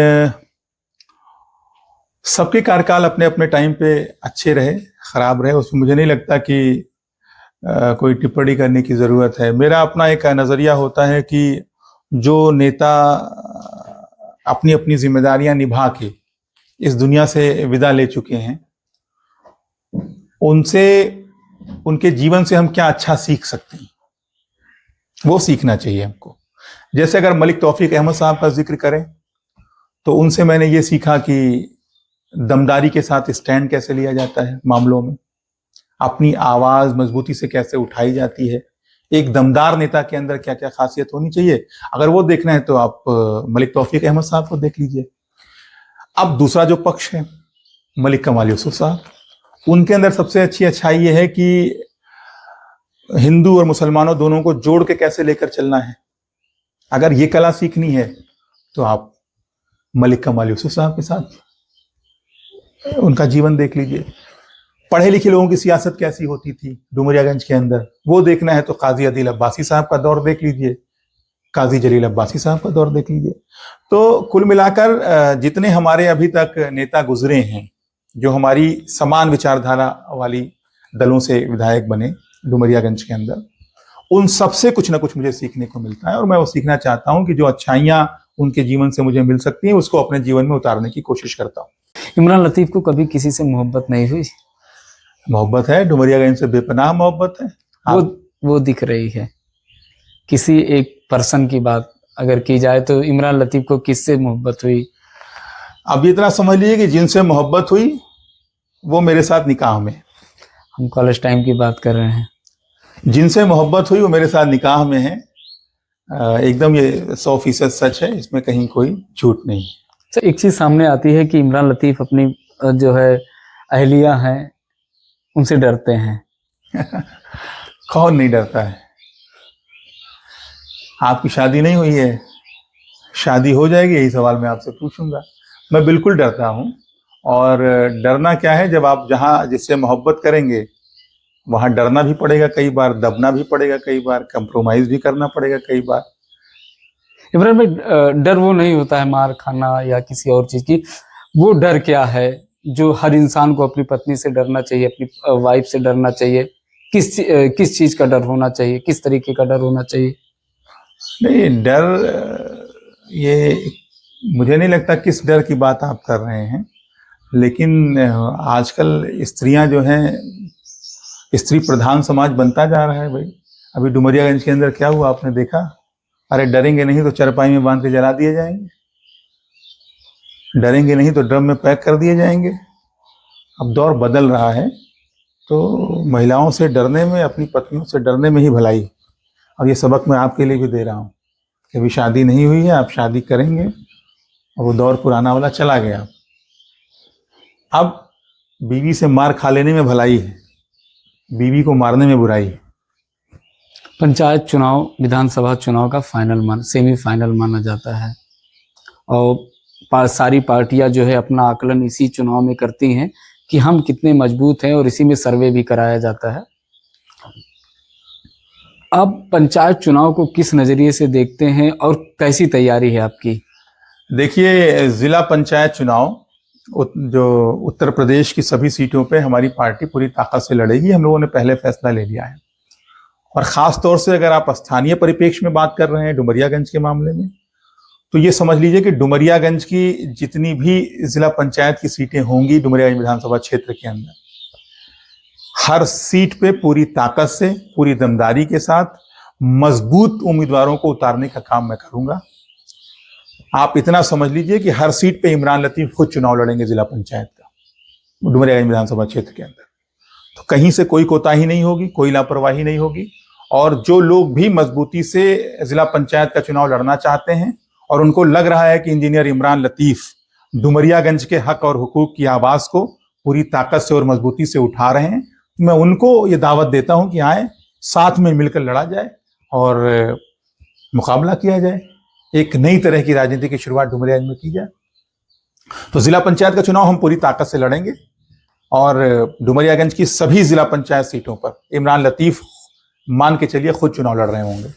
सबके कार्यकाल अपने अपने टाइम पे अच्छे रहे, खराब रहे, उसमें मुझे नहीं लगता कि कोई टिप्पणी करने की जरूरत है। मेरा अपना एक नजरिया होता है कि जो नेता अपनी अपनी जिम्मेदारियां निभा के इस दुनिया से विदा ले चुके हैं, उनसे, उनके जीवन से हम क्या अच्छा सीख सकते हैं, वो सीखना चाहिए हमको। जैसे अगर मलिक तौफीक अहमद साहब का जिक्र करें तो उनसे मैंने ये सीखा कि दमदारी के साथ स्टैंड कैसे लिया जाता है मामलों में, अपनी आवाज मजबूती से कैसे उठाई जाती है, एक दमदार नेता के अंदर क्या क्या खासियत होनी चाहिए। अगर वो देखना है तो आप मलिक तौफीक अहमद साहब को देख लीजिए। अब दूसरा जो पक्ष है मलिक कमाल यूसुफ साहब, उनके अंदर सबसे अच्छी अच्छाई ये है कि हिंदू और मुसलमानों दोनों को जोड़ के कैसे लेकर चलना है। अगर ये कला सीखनी है तो आप मलिक कमाल यूसुफ साहब के साथ उनका जीवन देख लीजिए। पढ़े लिखे लोगों की सियासत कैसी होती थी डुमरियागंज के अंदर, वो देखना है तो काजी अदील अब्बासी साहब का दौर देख लीजिए, काजी जलील अब्बासी साहब का दौर देख लीजिए। तो कुल मिलाकर जितने हमारे अभी तक नेता गुजरे हैं, जो हमारी समान विचारधारा वाली दलों से विधायक बने डुमरियागंज के अंदर, उन सबसे कुछ ना कुछ मुझे सीखने को मिलता है। और मैं वो सीखना चाहता हूं कि जो अच्छाइयां उनके जीवन से मुझे मिल सकती हैं, उसको अपने जीवन में उतारने की कोशिश करता हूं। इमरान लतीफ को कभी किसी से मोहब्बत नहीं हुई? मोहब्बत है, डुमरियागंज से बेपनाह मोहब्बत है। वो दिख रही है। किसी एक पर्सन की बात अगर की जाए तो इमरान लतीफ को किससे मोहब्बत हुई? अब इतना समझ लीजिए कि जिनसे मोहब्बत हुई वो मेरे साथ निकाह में। हम कॉलेज टाइम की बात कर रहे हैं। जिनसे मोहब्बत हुई वो मेरे साथ निकाह में है। एकदम ये 100% सच है, इसमें कहीं कोई झूठ नहीं। तो एक चीज सामने आती है कि इमरान लतीफ अपनी जो है अहलिया हैं उनसे डरते हैं। कौन नहीं डरता है? आपकी शादी नहीं हुई है, शादी हो जाएगी, यही सवाल मैं आपसे पूछूंगा। मैं बिल्कुल डरता हूं। और डरना क्या है, जब आप जहां जिससे मोहब्बत करेंगे वहां डरना भी पड़ेगा कई बार, दबना भी पड़ेगा कई बार, कंप्रोमाइज भी करना पड़ेगा कई बार। इमरान भाई, डर वो नहीं होता है मार खाना या किसी और चीज की, वो डर क्या है जो हर इंसान को अपनी पत्नी से डरना चाहिए, अपनी वाइफ से डरना चाहिए? किस चीज का डर होना चाहिए, किस तरीके का डर होना चाहिए? नहीं, डर ये मुझे नहीं लगता किस डर की बात आप कर रहे हैं। लेकिन आजकल स्त्रियां जो हैं, स्त्री प्रधान समाज बनता जा रहा है भाई। अभी डुमरियागंज के अंदर क्या हुआ आपने देखा? अरे डरेंगे नहीं तो चरपाई में बांध के जला दिए जाएंगे, डरेंगे नहीं तो ड्रम में पैक कर दिए जाएंगे। अब दौर बदल रहा है, तो महिलाओं से डरने में, अपनी पत्नियों से डरने में ही भलाई। और ये सबक मैं आपके लिए भी दे रहा हूँ कि अभी शादी नहीं हुई है, आप शादी करेंगे और वो दौर पुराना वाला चला गया। अब बीवी से मार खा लेने में भलाई है, बीवी को मारने में बुराई है। पंचायत चुनाव विधानसभा चुनाव का फाइनल सेमीफाइनल माना जाता है और सारी पार्टियां जो है अपना आकलन इसी चुनाव में करती हैं कि हम कितने मजबूत हैं, और इसी में सर्वे भी कराया जाता है। अब पंचायत चुनाव को किस नजरिए से देखते हैं और कैसी तैयारी है आपकी? देखिए, जिला पंचायत चुनाव जो उत्तर प्रदेश की सभी सीटों पे हमारी पार्टी पूरी ताकत से लड़ेगी। हम लोगों ने पहले फैसला ले लिया है। और खास तौर से अगर आप स्थानीय परिप्रेक्ष्य में बात कर रहे हैं डुमरियागंज के मामले में, तो ये समझ लीजिए कि डुमरियागंज की जितनी भी जिला पंचायत की सीटें होंगी डुमरियागंज विधानसभा क्षेत्र के अंदर, हर सीट पे पूरी ताकत से, पूरी दमदारी के साथ मजबूत उम्मीदवारों को उतारने का काम मैं करूंगा। आप इतना समझ लीजिए कि हर सीट पे इमरान लतीफ खुद चुनाव लड़ेंगे जिला पंचायत का डुमरियागंज विधानसभा क्षेत्र के अंदर। तो कहीं से कोई कोताही नहीं होगी, कोई लापरवाही नहीं होगी। और जो लोग भी मजबूती से जिला पंचायत का चुनाव लड़ना चाहते हैं और उनको लग रहा है कि इंजीनियर इमरान लतीफ डुमरियागंज के हक और हुकूक की आवाज को पूरी ताकत से और मजबूती से उठा रहे हैं, मैं उनको ये दावत देता हूं कि आए, साथ में मिलकर लड़ा जाए और मुकाबला किया जाए। एक नई तरह की राजनीति की शुरुआत डुमरियागंज में की जाए। तो जिला पंचायत का चुनाव हम पूरी ताकत से लड़ेंगे और डुमरियागंज की सभी जिला पंचायत सीटों पर इमरान लतीफ मान के चलिए खुद चुनाव लड़ रहे होंगे।